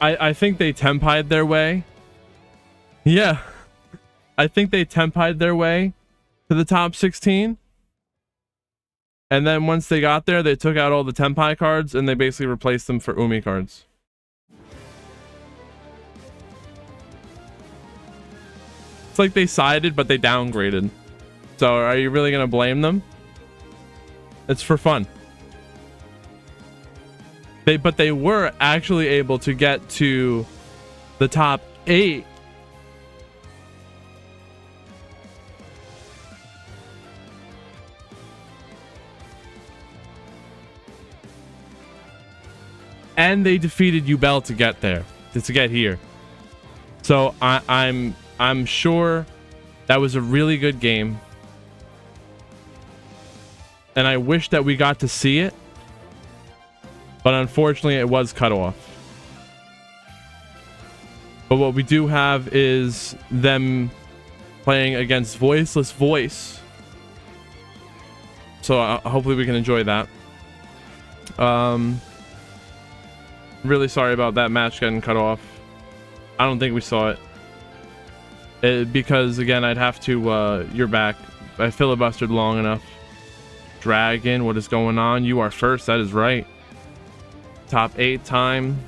I think they tempied their way. Yeah. I think they tempied their way to the top 16. And then once they got there, they took out all the Tempai cards and they basically replaced them for Umi cards. It's like they sided, but they downgraded. So are you really going to blame them? It's for fun. But they were actually able to get to the top 8. And they defeated Yubel to get there, to get here. So I'm sure that was a really good game. And I wish that we got to see it. But unfortunately, it was cut off. But what we do have is them playing against Voiceless Voice. So hopefully we can enjoy that. Really sorry about that match getting cut off. I don't think we saw it. Because again, I'd have to, you're back. I filibustered long enough. Dragon, what is going on? You are first, that is right. Top 8 time.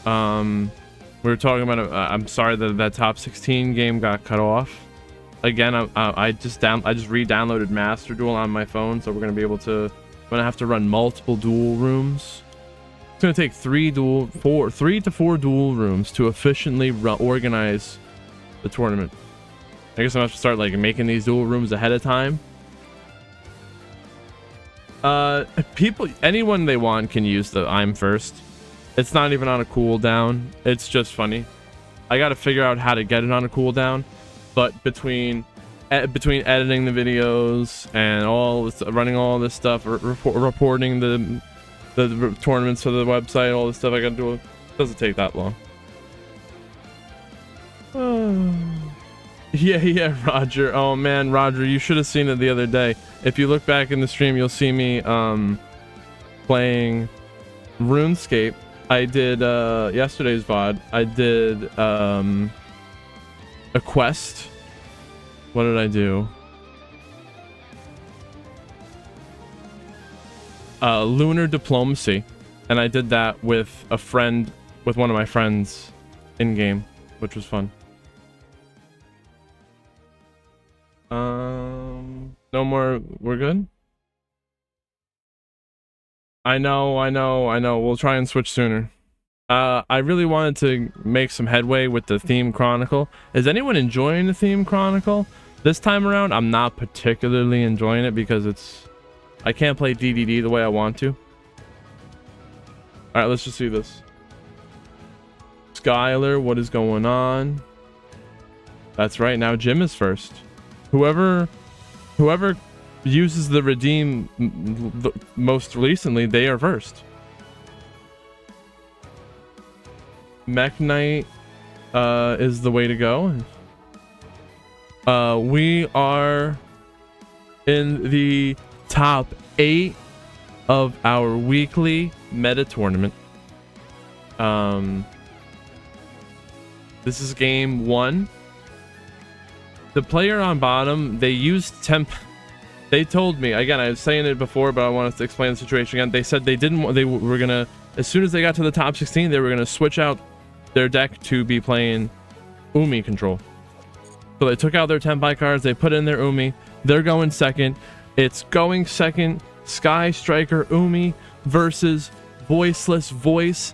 We were talking about, I'm sorry that top 16 game got cut off. Again, I just re-downloaded Master Duel on my phone, so we're gonna be able to, I'm gonna have to run multiple duel rooms. It's gonna take 3 to 4 duel rooms to efficiently organize the tournament. I guess I'm gonna have to start like making these duel rooms ahead of time. Anyone they want can use the I'm first. It's not even on a cooldown. It's just funny. I got to figure out how to get it on a cooldown, but between editing the videos and all this, running all this stuff, reporting the tournaments to the website, all this stuff I got to do, it doesn't take that long. Yeah, Roger. Oh man, Roger, you should have seen it the other day. If you look back in the stream, you'll see me playing RuneScape. I did yesterday's VOD. I did a quest. What did I do? Lunar diplomacy, and I did that with a friend, with one of my friends in game, which was fun. No more. We're good. I know. We'll try and switch sooner. I really wanted to make some headway with the theme chronicle. Is anyone enjoying the theme chronicle? This time around, I'm not particularly enjoying it because I can't play DDD the way I want to. All right, let's just see this. Skylar, what is going on? That's right. Now Jim is first. Whoever uses the redeem most recently, they are first. Mech Knight is the way to go. We are in the top 8 of our weekly meta tournament. This is game 1. The player on bottom, they used temp. They told me, again, I was saying it before, but I wanted to explain the situation again. They said they were gonna, as soon as they got to the top 16, they were gonna switch out their deck to be playing Umi control. So they took out their Tempai cards, they put in their Umi. They're going second. It's going second. Sky Striker Umi versus Voiceless Voice.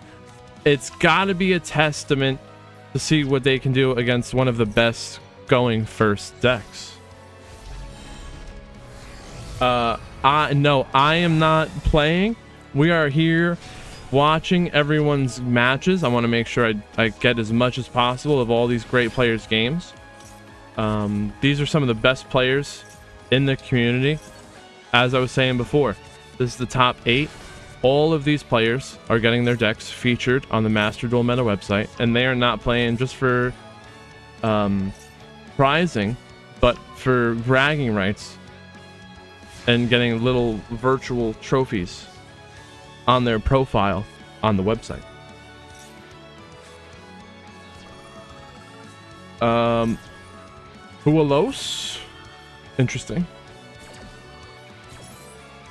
It's gotta be a testament to see what they can do against one of the best going first decks. I am not playing. We are here watching everyone's matches. I want to make sure I get as much as possible of all these great players' games. These are some of the best players in the community. As I was saying before, this is the top 8. All of these players are getting their decks featured on the Master Duel Meta website, and they are not playing just for prizing, but for bragging rights and getting little virtual trophies on their profile on the website. Hualos, interesting.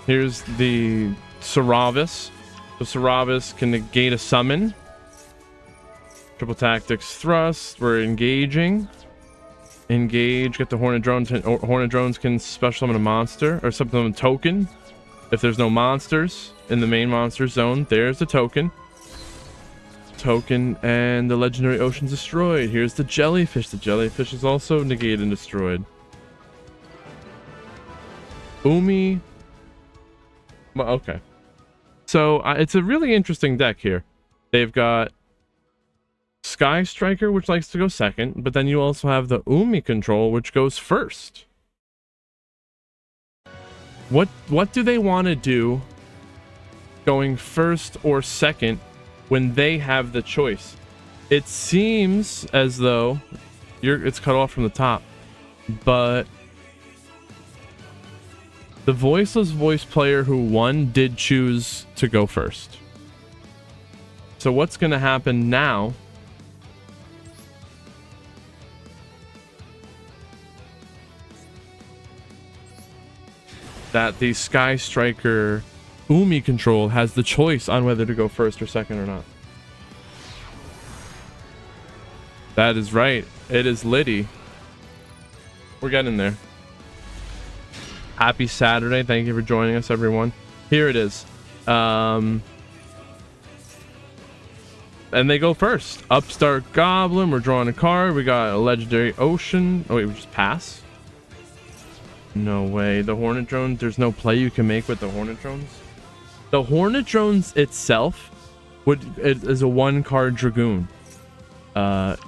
Here's the Saravis. So Saravis can negate a summon. Triple tactics thrust. We're engaging. Engage. Get the Hornet Drones. Hornet Drones can special summon a monster or summon a token. If there's no monsters in the main monster zone, there's the token. Token and the legendary ocean's destroyed. Here's the jellyfish. The jellyfish is also negated and destroyed. Umi. Well, okay. So it's a really interesting deck here. They've got Sky Striker, which likes to go second, but then you also have the Umi control, which goes first. What do they want to do going first or second when they have the choice? It seems as though it's cut off from the top, but the Voiceless Voice player who won did choose to go first. So what's going to happen now? That the Sky Striker Umi control has the choice on whether to go first or second or not. That is right. It is Liddy. We're getting there. Happy Saturday. Thank you for joining us, everyone. Here it is. And they go first. Upstart Goblin. We're drawing a card. We got a legendary Ocean. Oh, wait, we just pass? No way. The Hornet Drones. There's no play you can make with the Hornet Drones. The Hornet Drones itself is a 1-card Dragoon.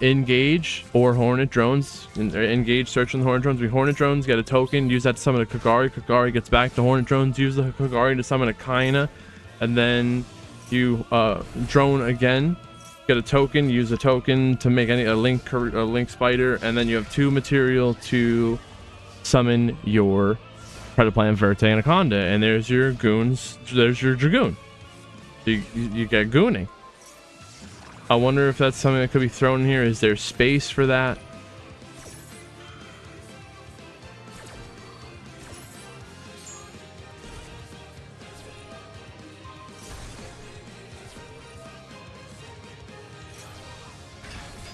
Engage or Hornet Drones. Engage, search on the Hornet Drones. We Hornet Drones, get a token, use that to summon a Kagari. Kagari gets back to Hornet Drones, use the Kagari to summon a Kaina. And then you drone again, get a token, use a token to make a link spider, and then you have 2 material to summon your Predaplant, Verte, Anaconda. And there's your goons, there's your Dragoon. You get gooning. I wonder if that's something that could be thrown in here. Is there space for that?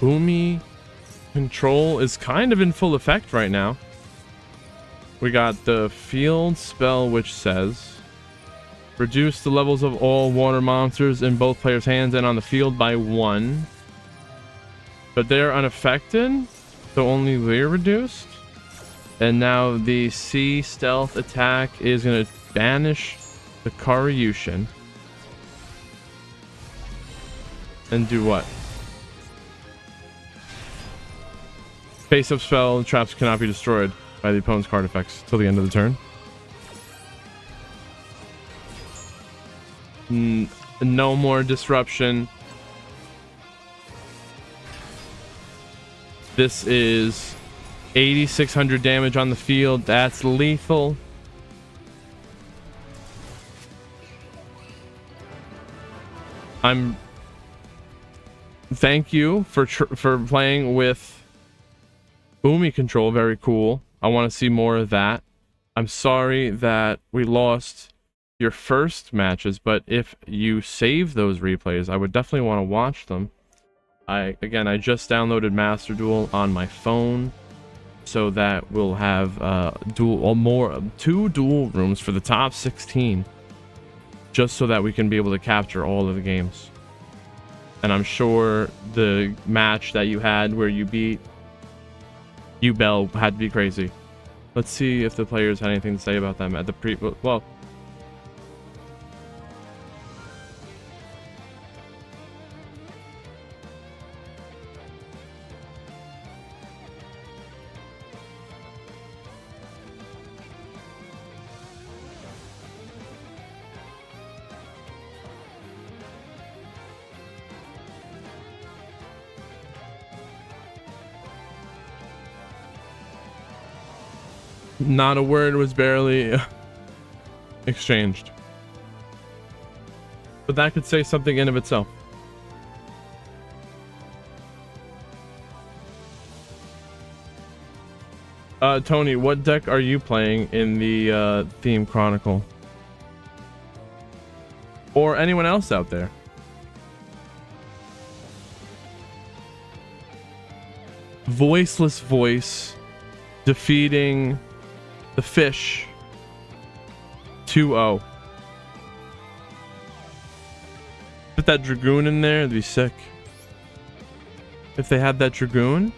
Umi control is kind of in full effect right now. We got the field spell, which says reduce the levels of all water monsters in both players' hands and on the field by 1. But they're unaffected, so only we're reduced. And now the sea stealth attack is going to banish the Karyushin. And do what? Face-up spell, traps cannot be destroyed by the opponent's card effects till the end of the turn. No more disruption. This is 8,600 damage on the field. That's lethal. Thank you for playing with Umi control. Very cool. I want to see more of that. I'm sorry that we lost your first matches, but if you save those replays, I would definitely want to watch them. I just downloaded Master Duel on my phone, so that we'll have 2 duel rooms for the top 16, just so that we can be able to capture all of the games. And I'm sure the match that you had where you beat Bell had to be crazy. Let's see if the players had anything to say about them at the well. Not a word was barely exchanged. But that could say something in of itself. Tony, what deck are you playing in the Theme Chronicle? Or anyone else out there? Voiceless Voice defeating the Fish 2-0. Put that Dragoon in there, it'd be sick. If they had that Dragoon.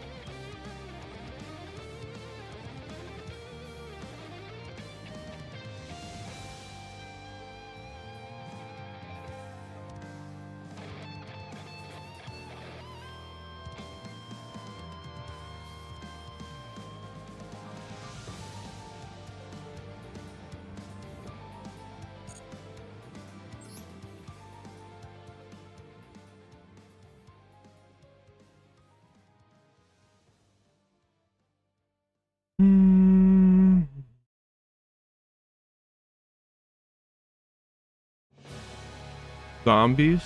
Zombies.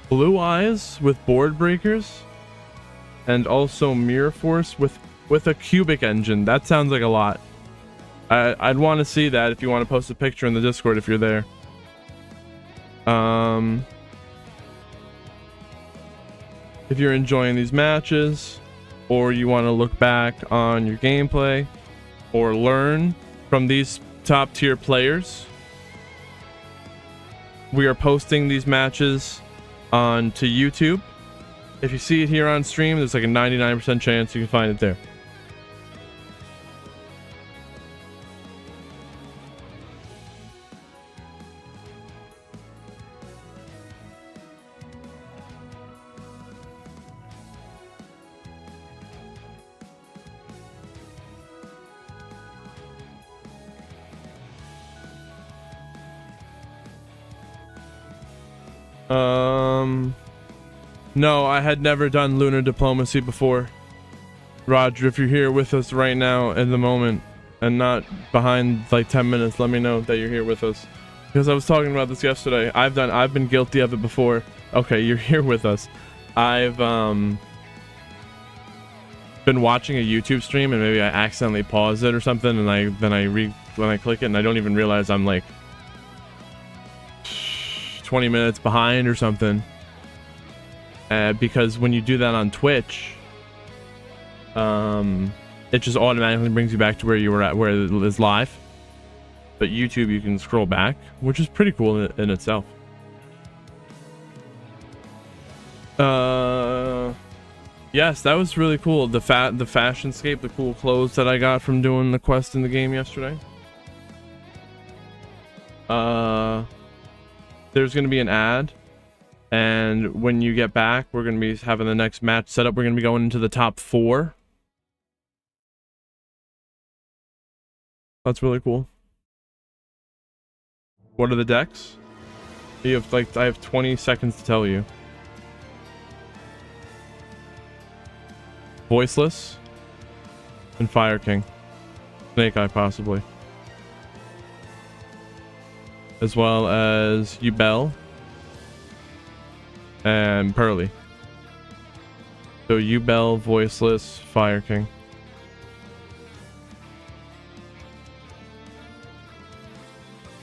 Blue Eyes with Board Breakers, and also Mirror Force with a cubic engine. That sounds like a lot. I'd want to see that if you want to post a picture in the Discord if you're there. If you're enjoying these matches, or you want to look back on your gameplay, or learn from these top tier players, we are posting these matches onto YouTube. If you see it here on stream, there's like a 99% chance you can find it there. No, I had never done lunar diplomacy before. Roger, if you're here with us right now in the moment and not behind like 10 minutes, let me know that you're here with us. Because I was talking about this yesterday. I've been guilty of it before. Okay, you're here with us. I've been watching a YouTube stream and maybe I accidentally pause it or something, and when I click it and I don't even realize I'm like 20 minutes behind or something. Because when you do that on Twitch, it just automatically brings you back to where you were at, where it is live. But YouTube, you can scroll back, which is pretty cool in itself. Yes, that was really cool. The fashionscape, the cool clothes that I got from doing the quest in the game yesterday. There's gonna be an ad. And when you get back, we're going to be having the next match set up. We're going to be going into the top 4. That's really cool. What are the decks? You have I have 20 seconds to tell you. Voiceless and Fire King. Snake Eye possibly. As well as Yubel and Pearly. So Yubel, Voiceless, Fire King.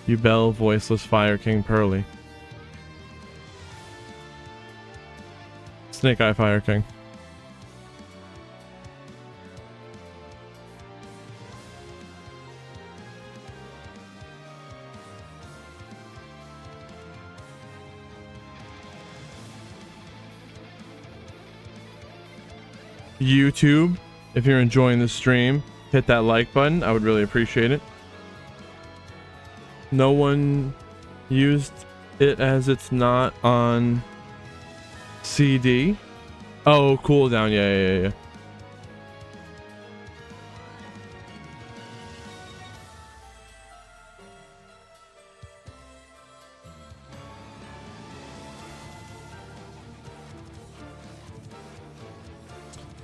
Yubel, Voiceless, Fire King, Pearly. Snake Eye, Fire King. YouTube, if you're enjoying the stream, hit that like button. I would really appreciate it. No one used it as it's not on CD. Oh, cooldown. Yeah.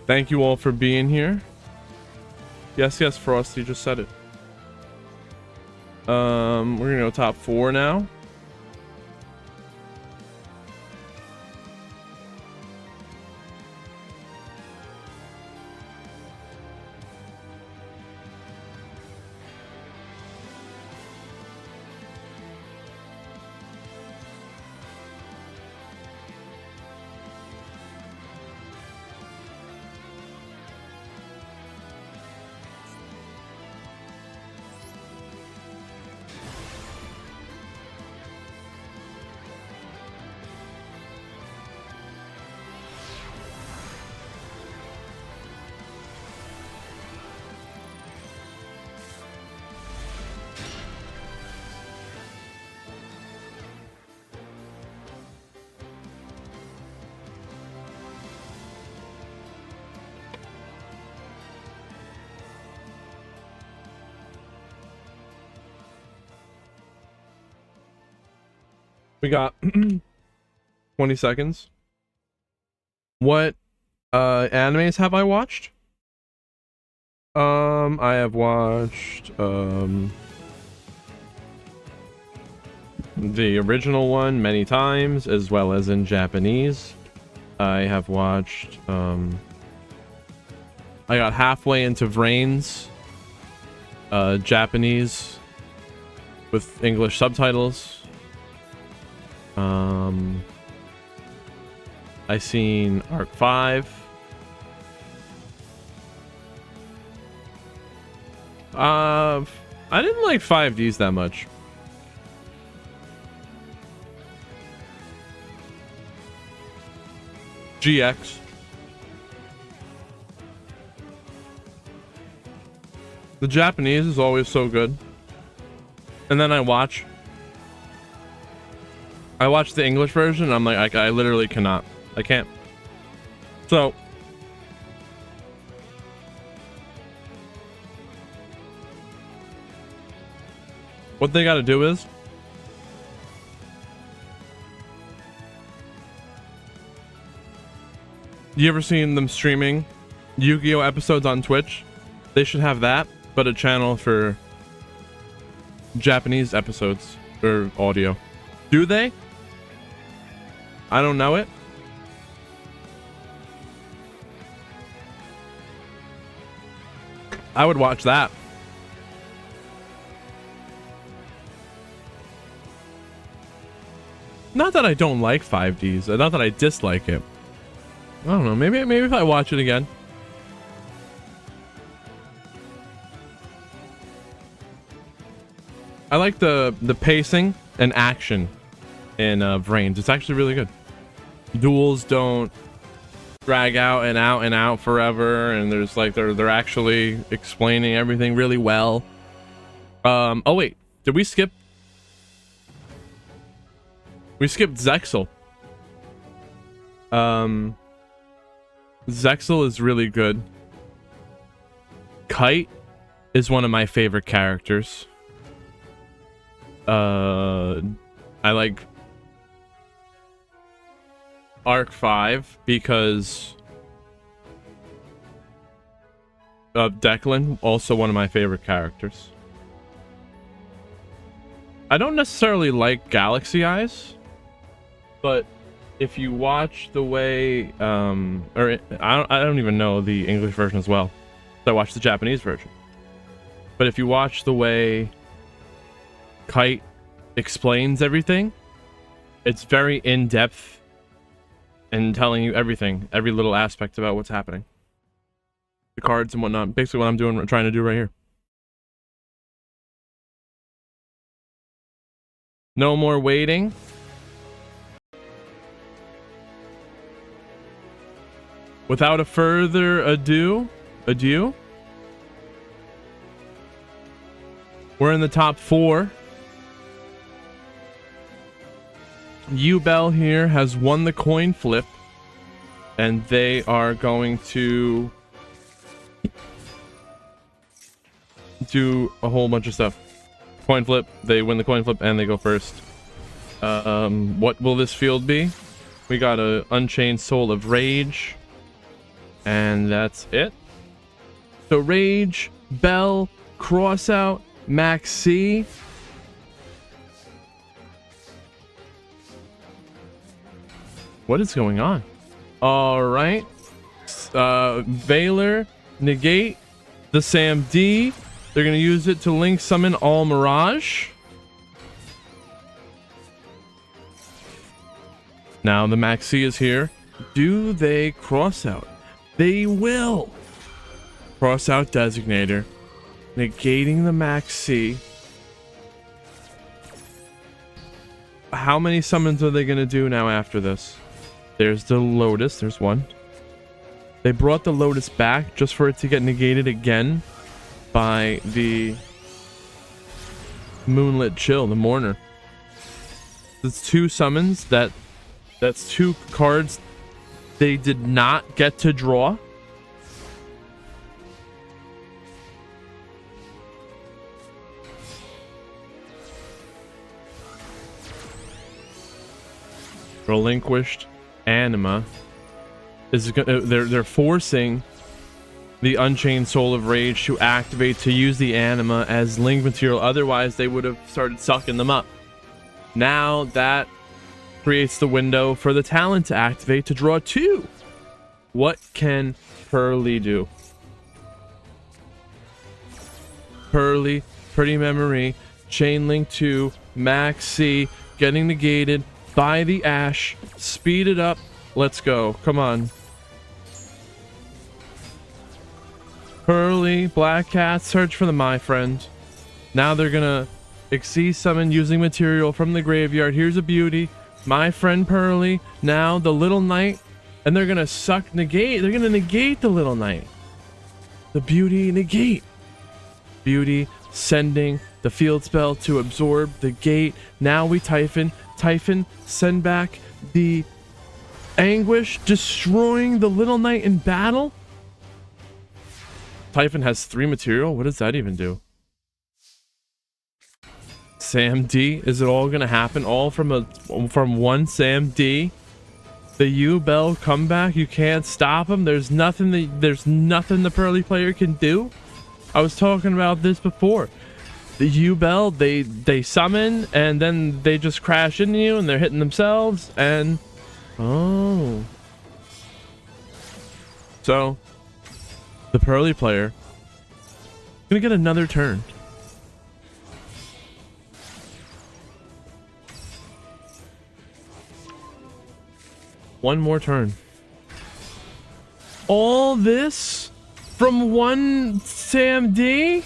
Thank you all for being here. Yes, Frost, you just said it. We're gonna go top 4 now. We got 20 seconds. What animes have I watched? I have watched the original one many times, as well as in Japanese. I have watched, I got halfway into Vrain's Japanese with English subtitles. I seen Arc 5. I didn't like 5Ds that much. GX. The Japanese is always so good. And then I watch the English version and I'm like, I literally cannot. I can't. So what they got to do is you ever seen them streaming Yu-Gi-Oh episodes on Twitch? They should have that, but a channel for Japanese episodes or audio. Do they? I don't know it. I would watch that. Not that I don't like 5Ds, not that I dislike it. I don't know, maybe if I watch it again. I like the pacing and action in Vrains. It's actually really good. Duels don't drag out and out and out forever, and there's like they're actually explaining everything really well. Oh wait, did we skip? We skipped Zexal. Zexal is really good. Kite is one of my favorite characters. I like Arc 5 because of Declan, also one of my favorite characters. I don't necessarily like Galaxy Eyes, but if you watch the way I don't even know the English version as well, so I watched the Japanese version. But if you watch the way Kite explains everything, it's very in-depth and telling you everything, every little aspect about what's happening, the cards and whatnot. Basically what I'm trying to do right here. No more waiting. Without a further ado, we're in the top 4. Bell here has won the coin flip, and they are going to do a whole bunch of stuff. Coin flip, they win the coin flip and they go first. What will this field be? We got a Unchained Soul of Rage, and that's it. So Rage, Bell, Crossout, MAXX. What is going on? All right. Valor, negate the Sam D. They're going to use it to link summon all Mirage. Now the MAXX is here. Do they cross out? They will. Cross out Designator. Negating the MAXX. How many summons are they going to do now after this? There's the Lotus. There's one. They brought the Lotus back just for it to get negated again by the Moonlit Chill, the Mourner. That's 2 summons. That's 2 cards they did not get to draw. Relinquished Anima is they're forcing the Unchained Soul of Rage to activate to use the Anima as link material. Otherwise, they would have started sucking them up. Now that creates the window for the talent to activate to draw 2. What can Pearly do? Pearly, Pretty Memory, Chain Link 2, MAXX, getting negated by the Ash. Speed it up. Let's go. Come on. Pearly, Black Cat, search for the My Friend. Now they're gonna Xyz summon using material from the graveyard. Here's a beauty. My Friend Pearly. Now the Little Knight. And they're gonna negate. They're gonna negate the Little Knight. The beauty negate. Beauty sending the field spell to absorb the gate. Now we Typhon. Typhon, send back the Anguish, destroying the Little Knight in battle. Typhon has 3 material. What does that even do? Sam D. Is it all gonna happen? All from one Sam D. The U-Bell comeback. You can't stop him. There's nothing the Pearly player can do. I was talking about this before. The U-Bell, they summon and then they just crash into you and they're hitting themselves and oh. So the Pearly player gonna get another turn. One more turn. All this from one Sam D?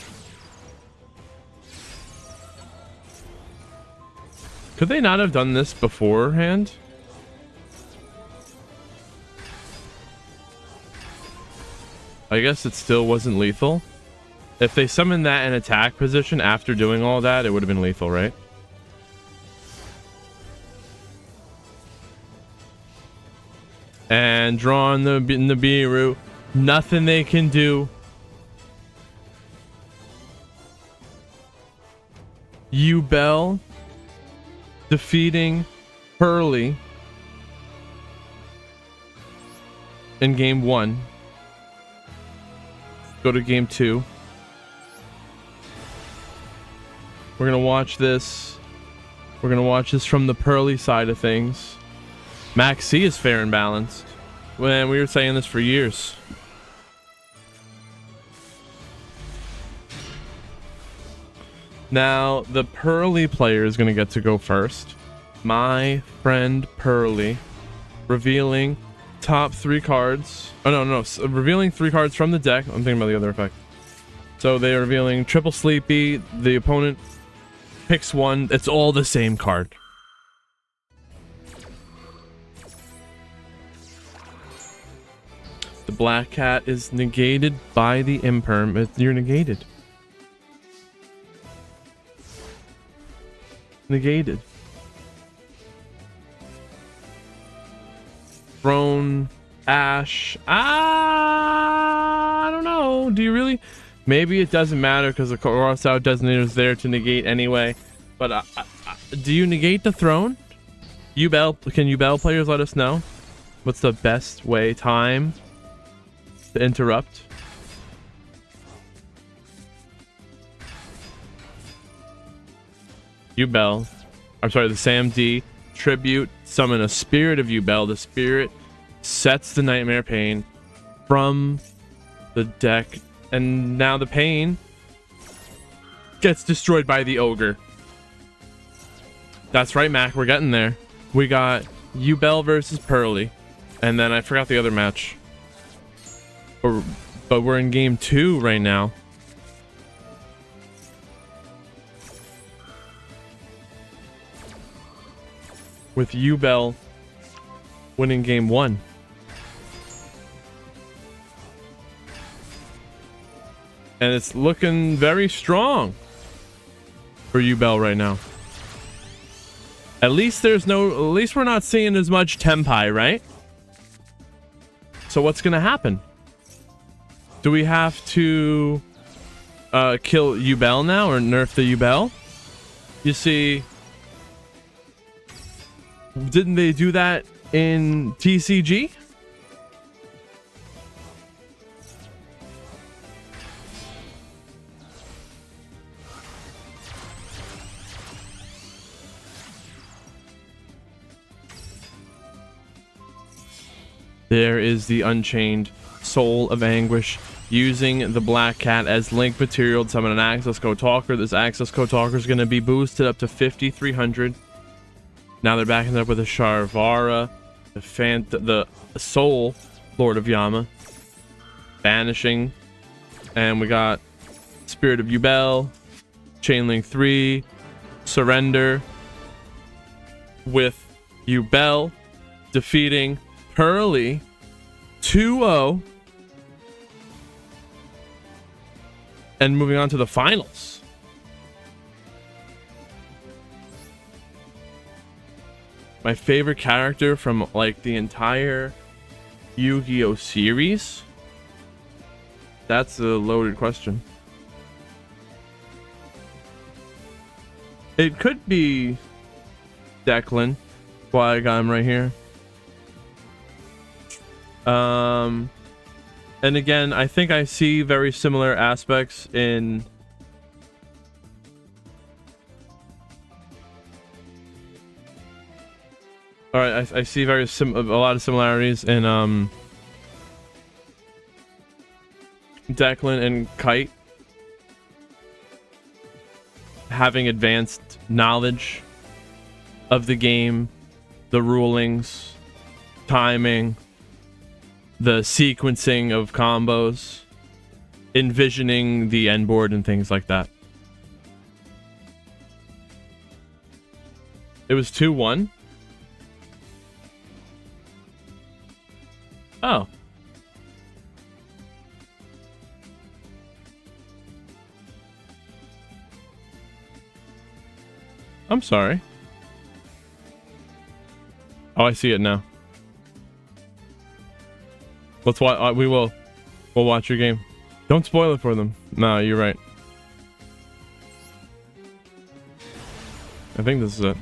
Could they not have done this beforehand? I guess it still wasn't lethal. If they summoned that in attack position after doing all that, it would have been lethal, right? And drawing the Nibiru. Nothing they can do. U-Bell defeating Pearly in game 1. Go to game 2. We're gonna watch this. We're gonna watch this from the Pearly side of things. MAXX is fair and balanced. Man, we were saying this for years. Now, the Pearly player is going to get to go first. My Friend Pearly. Revealing top 3 cards. Oh, no. Revealing 3 cards from the deck. I'm thinking about the other effect. So they are revealing Triple Sleepy. The opponent picks 1. It's all the same card. The Black Cat is negated by the Imperm. You're negated. Negated. Throne, Ash. I don't know. Do you really? Maybe it doesn't matter because the Cross-Out Designator is there to negate anyway. But do you negate the Throne? Can U-Bell players let us know? What's the best way? Time to interrupt? U-Bell. I'm sorry, the Sam D. Tribute. Summon a Spirit of U-Bell. The Spirit sets the Nightmare Pain from the deck. And now the Pain gets destroyed by the Ogre. That's right, Mac. We're getting there. We got U-Bell versus Pearly. And then I forgot the other match. But we're in game 2 right now. With U-Bell winning game 1. And it's looking very strong for U-Bell right now. At least we're not seeing as much Tempai, right? So what's gonna happen? Do we have to kill U-Bell now or nerf the U-Bell? You see, didn't they do that in TCG? There is the Unchained Soul of Anguish using the Black Cat as link material to summon an Access Code Talker. This Access Code Talker is going to be boosted up to 5,300. Now they're backing it up with a Sharvara, the Soul Lord of Yama, Banishing, and we got Spirit of Yubel, Chainlink 3, Surrender, with Yubel defeating Pearly 2-0 and moving on to the finals. My favorite character from like the entire Yu-Gi-Oh series? That's a loaded question. It could be Declan. Why I got him right here. And again, I think I see very similar aspects in all right, I see a lot of similarities in Declan and Kite having advanced knowledge of the game, the rulings, timing, the sequencing of combos, envisioning the end board and things like that. It was 2-1. Oh. I'm sorry. Oh, I see it now. Let's watch. We'll watch your game. Don't spoil it for them. No, you're right. I think this is it.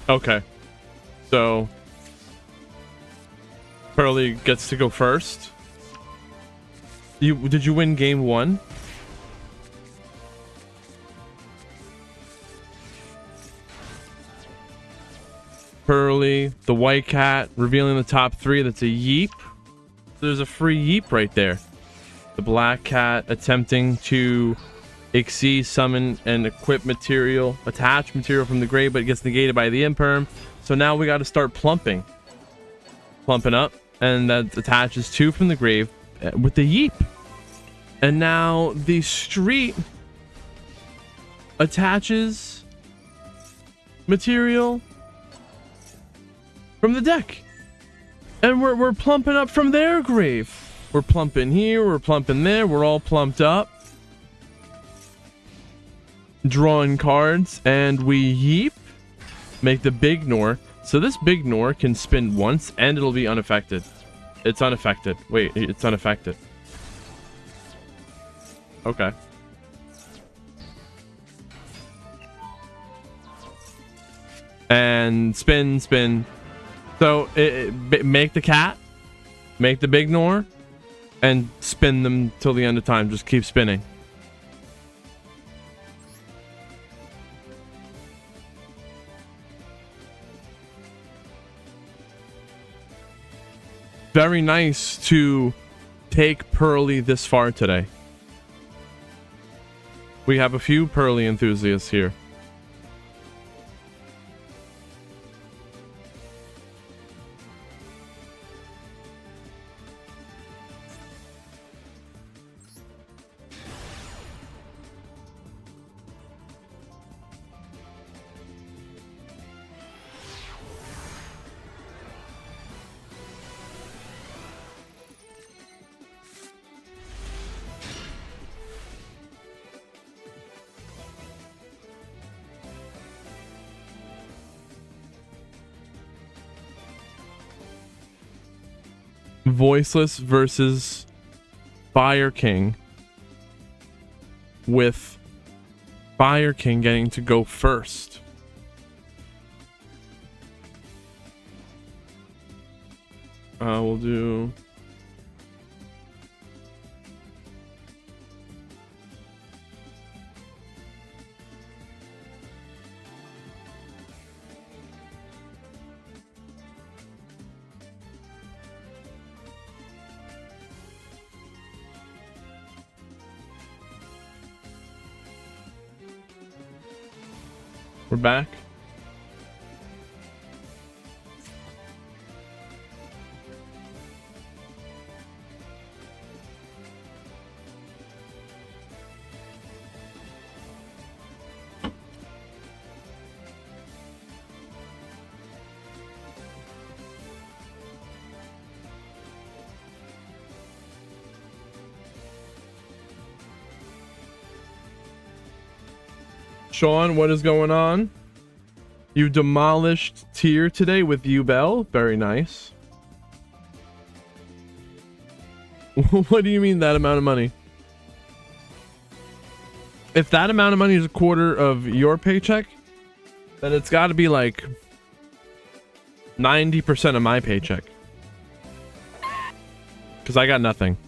Okay. So Pearly gets to go first. Did you win game 1? Pearly, the White Cat, revealing the top 3. That's a Yeep. There's a free Yeep right there. The Black Cat attempting to exceed, summon, and equip material, attach material from the grave, but it gets negated by the Imperm. So now we got to start plumping. Plumping up, and that attaches 2 from the grave with the Yeep. And now the Street attaches material from the deck. And we're plumping up from their grave. We're plumping here, we're plumping there, we're all plumped up. Drawing cards, and we Yeep. Make the Big Nor. So this Big Nor can spin once and it'll be unaffected. It's unaffected. Wait, it's unaffected. Okay. And spin. So make the cat, make the Big Nor, and spin them till the end of time. Just keep spinning. Very nice to take Pearly this far today. We have a few Pearly enthusiasts here. Voiceless versus Fire King, with Fire King getting to go first. We'll do We're back. Sean, what is going on? You demolished tier today with Duel. Very nice. What do you mean that amount of money? If that amount of money is a quarter of your paycheck, then it's got to be like 90% of my paycheck. Because I got nothing.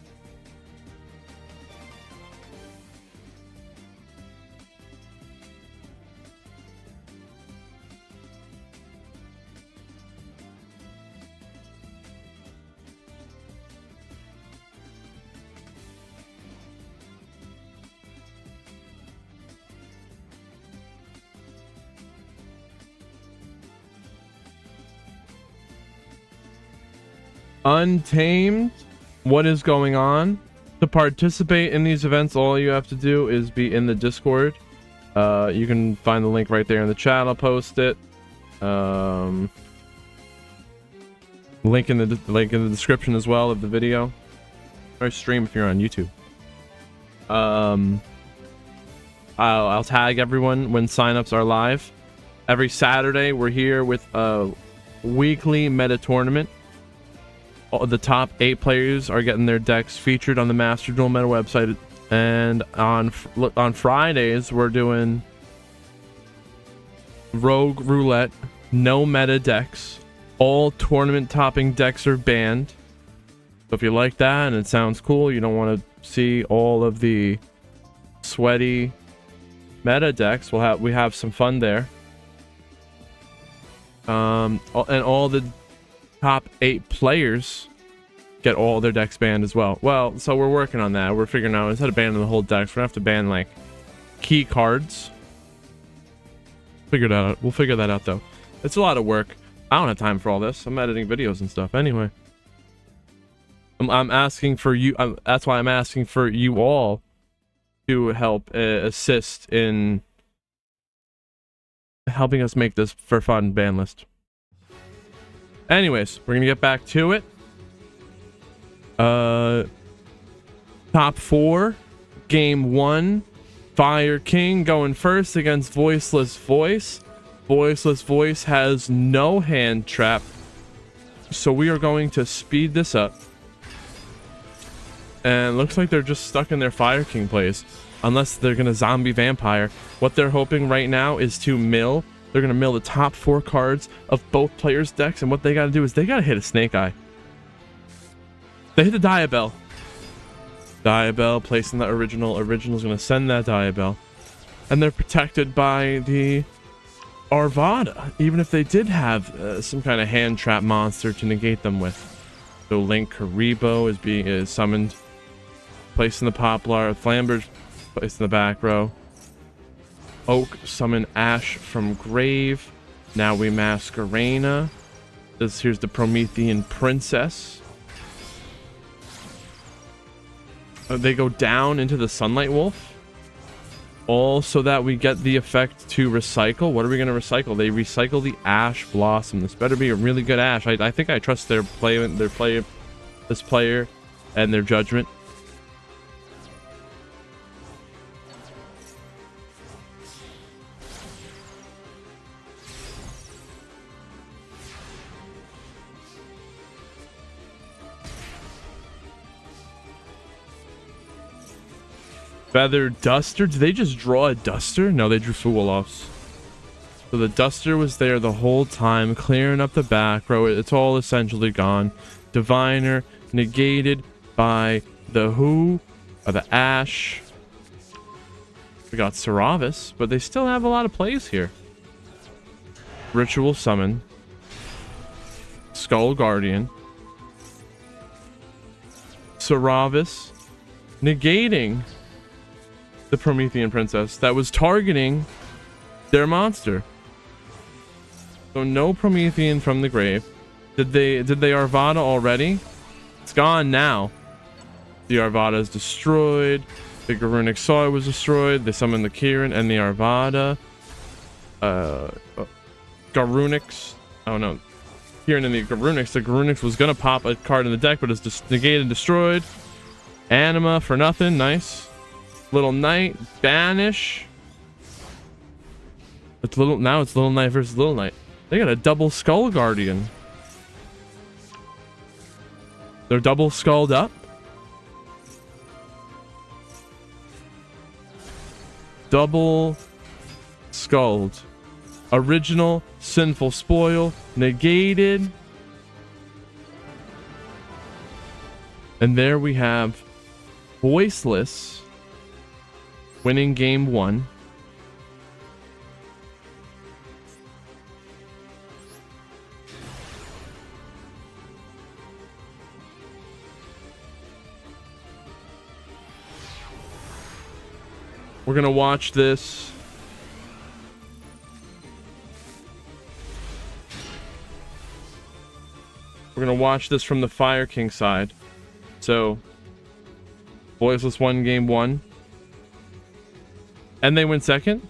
Untamed, what is going on? To participate in these events, all you have to do is be in the Discord. You can find the link right there in the chat. I'll post it. Link in the description as well of the video, or stream if you're on YouTube. I'll tag everyone when signups are live. Every Saturday we're here with a weekly meta tournament. The top 8 players are getting their decks featured on the Master Duel Meta website, and on Fridays we're doing Rogue Roulette, no meta decks. All tournament topping decks are banned. So if you like that and it sounds cool, you don't want to see all of the sweaty meta decks, we have some fun there. And all the top 8 players get all their decks banned as well. Well, so we're working on that. We're figuring out, instead of banning the whole decks, we're gonna have to ban like key cards. Figure that out. We'll figure that out though. It's a lot of work. I don't have time for all this. I'm editing videos and stuff anyway. I'm asking for you. That's why I'm asking for you all to help assist in helping us make this for fun ban list. Anyways, we're gonna get back to it. Top 4, game 1. Fire King going first against Voiceless Voice. Voiceless Voice has no hand trap, so we are going to speed this up. And looks like they're just stuck in their Fire King plays, unless they're gonna zombie vampire. What they're hoping right now is to mill. They're gonna mill the top 4 cards of both players' decks, and what they gotta do is they gotta hit a Snake Eye. They hit the Diabell. Diabell placing the original. Original's gonna send that Diabell, and they're protected by the Arvada, even if they did have some kind of hand trap monster to negate them with. So Link Karibo is summoned, placed in the Poplar. Flamberge placed in the back row. Oak summon Ash from grave. Now we Masquerena. Here's the Promethean Princess. They go down into the Sunlight Wolf, all so that we get the effect to recycle. What are we going to recycle? They recycle the Ash Blossom. This better be a really good Ash. I think I trust this player and their judgment. Feather Duster. Did they just draw a Duster? No, they drew Fuwalos. So the Duster was there the whole time, clearing up the back row. It's all essentially gone. Diviner negated by the the Ash. We got Saravis, but they still have a lot of plays here. Ritual Summon. Skull Guardian. Saravis negating the Promethean Princess that was targeting their monster. So no Promethean from the grave. Did they Arvada already? It's gone now. The Arvada is destroyed. The Garunic Soy was destroyed. They summoned the Kieran and the Arvada. Garunix. Oh no. Kieran and the Garunix. The Garunix was gonna pop a card in the deck, but it's just negated and destroyed. Anima for nothing. Nice. Little Knight. Banish. It's Little Knight versus Little Knight. They got a double Skull Guardian. They're double skulled up. Double skulled. Original Sinful Spoil negated. And there we have Voiceless winning game 1. We're gonna watch this. We're gonna watch this from the Fire King side. So, Voiceless won game 1. And they win second?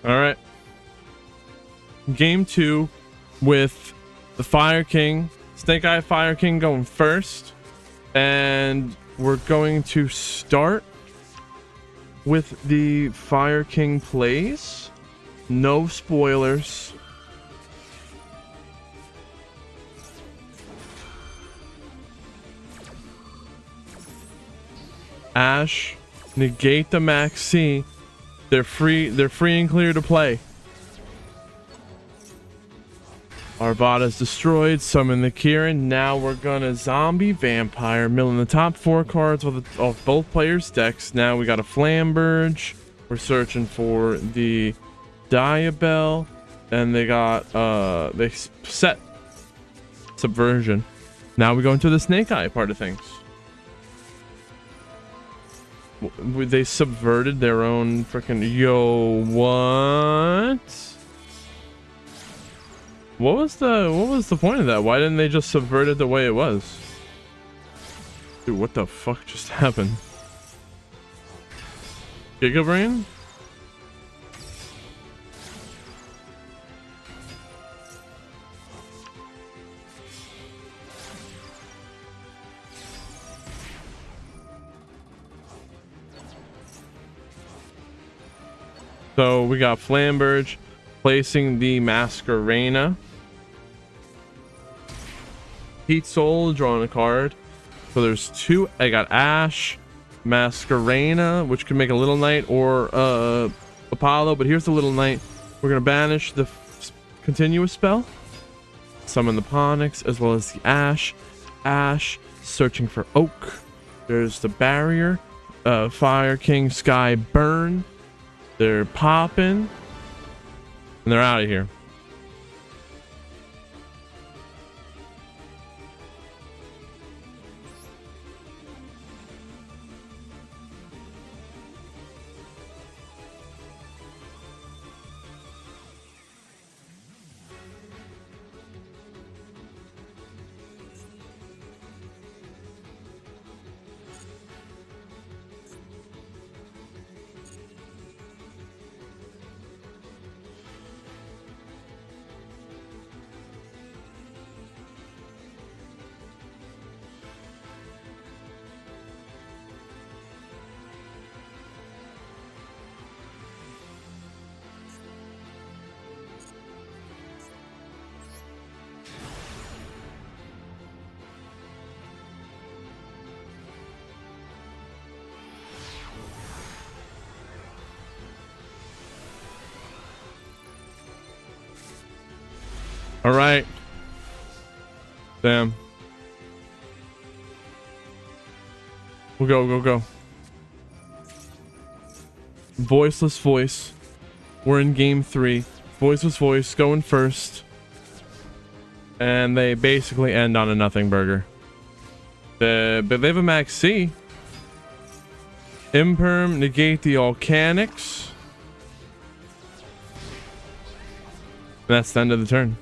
All right. Game 2 with the Fire King, Snake Eye Fire King going first. And we're going to start with the Fire King plays. No spoilers. Ash, negate the MAXX. They're free and clear to play. Arvada's destroyed. Summon the Kieran. Now we're gonna zombie vampire, milling the top 4 cards off both players' decks. Now we got a Flamberge. We're searching for the Diabell, and they got they set Subversion. Now we go into the Snake Eye part of things. They subverted their own freaking what? What was the point of that? Why didn't they just subvert it the way it was? Dude, what the fuck just happened? Giga Brain? So we got Flamberge placing the Masquerena. Heat Soul drawing a card. So there's 2. I got Ash, Masquerena, which can make a Little Knight or Apollo. But here's the Little Knight. We're gonna banish the continuous spell, summon the Ponix as well as the Ash. Ash searching for Oak. There's the barrier. Fire King Sky Burn. They're popping, and they're out of here. All right. Damn. We'll go. Voiceless voice. We're in game 3. Voiceless voice going first. And they basically end on a nothing burger. But they have a MAXX. Imperm, negate the Volcanics. And that's the end of the turn.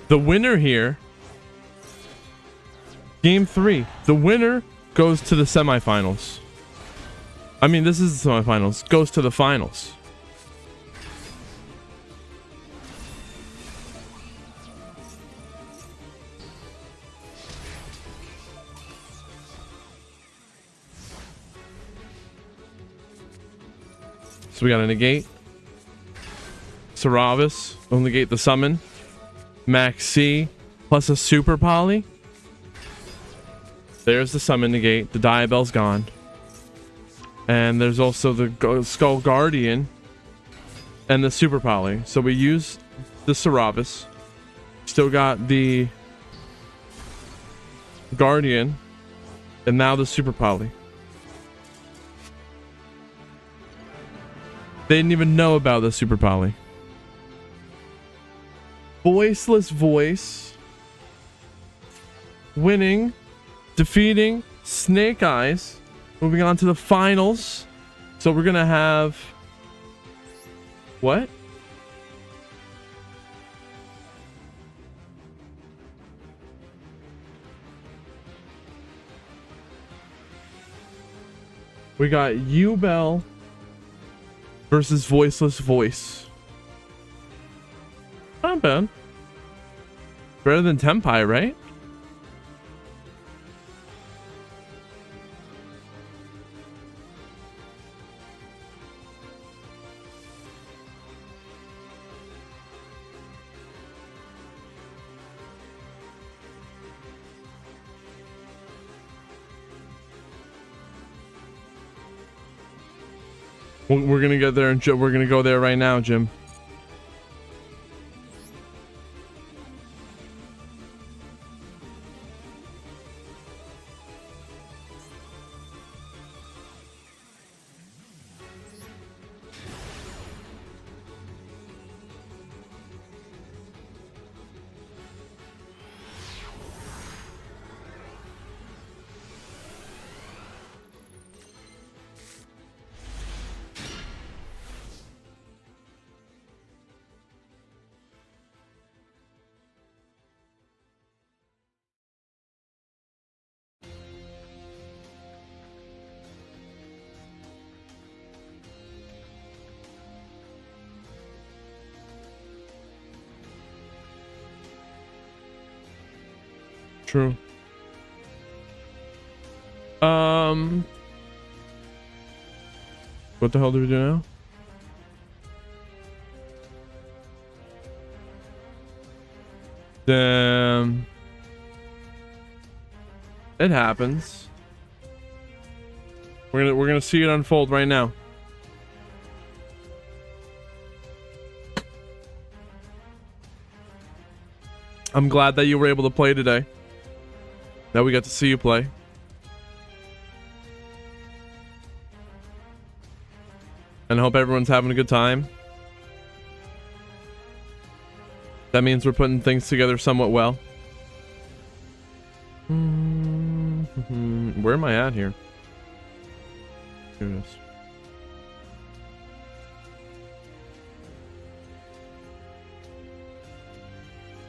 The winner here, game 3, the winner goes to the semifinals. I mean, this is the semifinals, goes to the finals. So we got a negate. Saravis will negate the summon. MAXX plus a super poly. There's the summon negate. The Diabell's gone. And there's also the Skull Guardian and the super poly. So we use the Saravis. Still got the Guardian. And now the super poly. They didn't even know about the super poly. Voiceless voice winning, defeating Snake Eyes, moving on to the finals. So we're gonna have what? We got Yubel versus Voiceless Voice. Not bad. Better than Tempai, right? We're gonna get there, and we're gonna go there right now, Jim. True. What the hell do we do now? Damn. It happens. We're gonna see it unfold right now. I'm glad that you were able to play today. That we got to see you play. And I hope everyone's having a good time. That means we're putting things together somewhat well. Where am I at here? Here it is.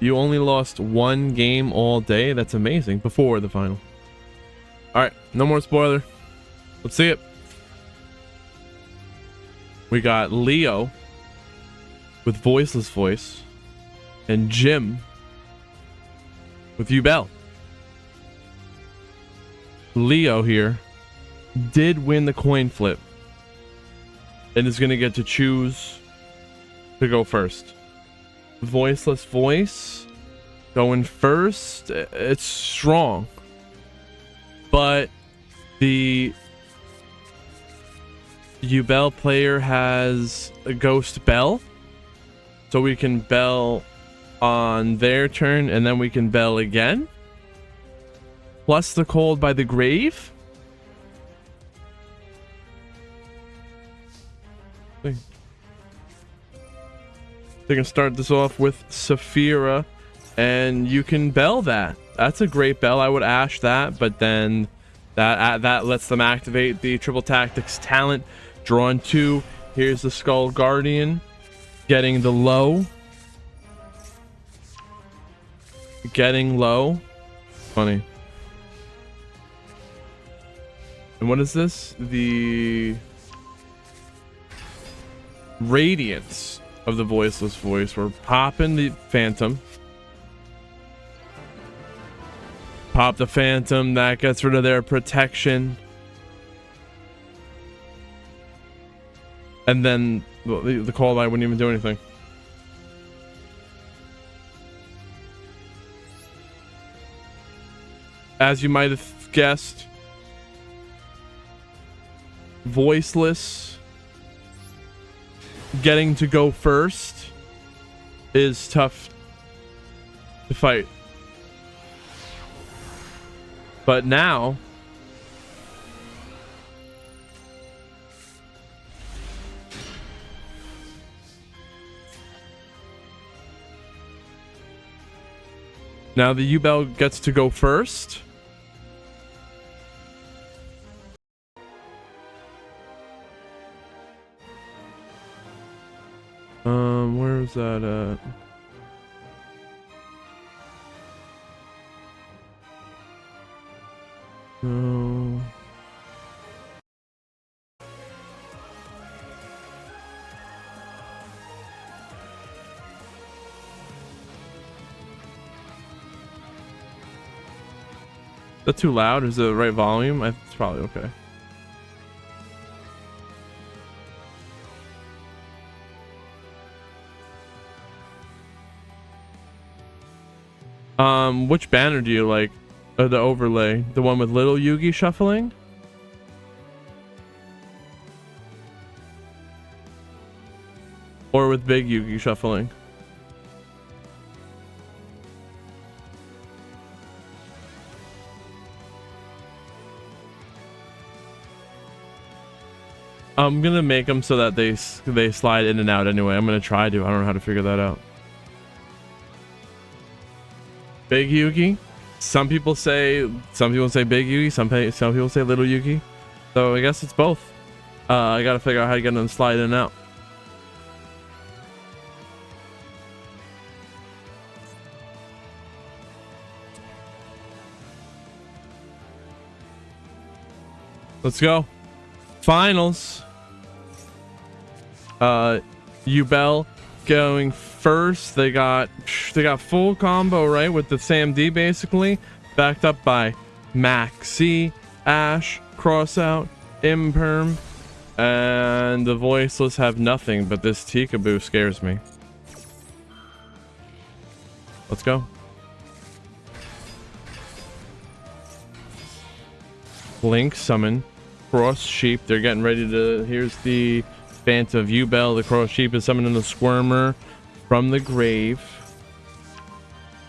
You only lost one game all day? That's amazing. Before the final. Alright, no more spoiler. Let's see it. We got Leo with Voiceless Voice and Jim with Yubel. Leo here did win the coin flip and is going to get to choose to go first. Voiceless Voice going first. It's strong, but The Yubel player has a Ghost Bell, so we can bell on their turn, and then we can bell again. Plus the Cold by the Grave. They can start this off with Saphira, and you can bell that. That's a great bell. I would ash that, but then that lets them activate the Triple Tactics talent. Drawn 2. Here's the Skull Guardian getting the low. Getting low. Funny. And what is this? The Radiance of the Voiceless Voice. We're popping the Phantom. Pop the Phantom. That gets rid of their protection. And then the Call Light wouldn't even do anything. As you might have guessed, Voiceless getting to go first is tough to fight. But now the Yubel gets to go first. Where's that at? No. Is that too loud? Is it the right volume? It's probably okay. Which banner do you like? The overlay, the one with little Yugi shuffling? Or with big Yugi shuffling? I'm gonna make them so that they slide in and out anyway. I'm gonna try to. I don't know how to figure that out. Big Yugi. Some people say big Yugi. Some people say little Yugi. So I guess it's both. I gotta figure out how to get them to slide in and out. Let's go. Finals. Yubel going first. They got full combo, right, with the SAM-D basically, backed up by MAXX, Ash, Crossout, Imperm, and the Voiceless have nothing, but this Tikaboo scares me. Let's go. Blink, summon, Cross Sheep. They're getting ready to. Here's the Phantom of Yubel. The Cross Sheep is summoning the Squirmer from the grave.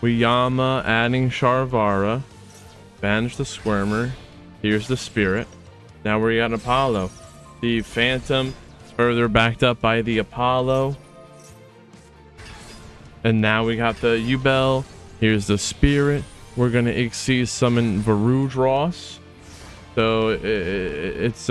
Uyama adding Sharvara. Banish the Squirmer. Here's the Spirit. Now we got Apollo. The Phantom is further backed up by the Apollo. And now we got the Yubel. Here's the Spirit. We're gonna Xyz summon Varudross. So it's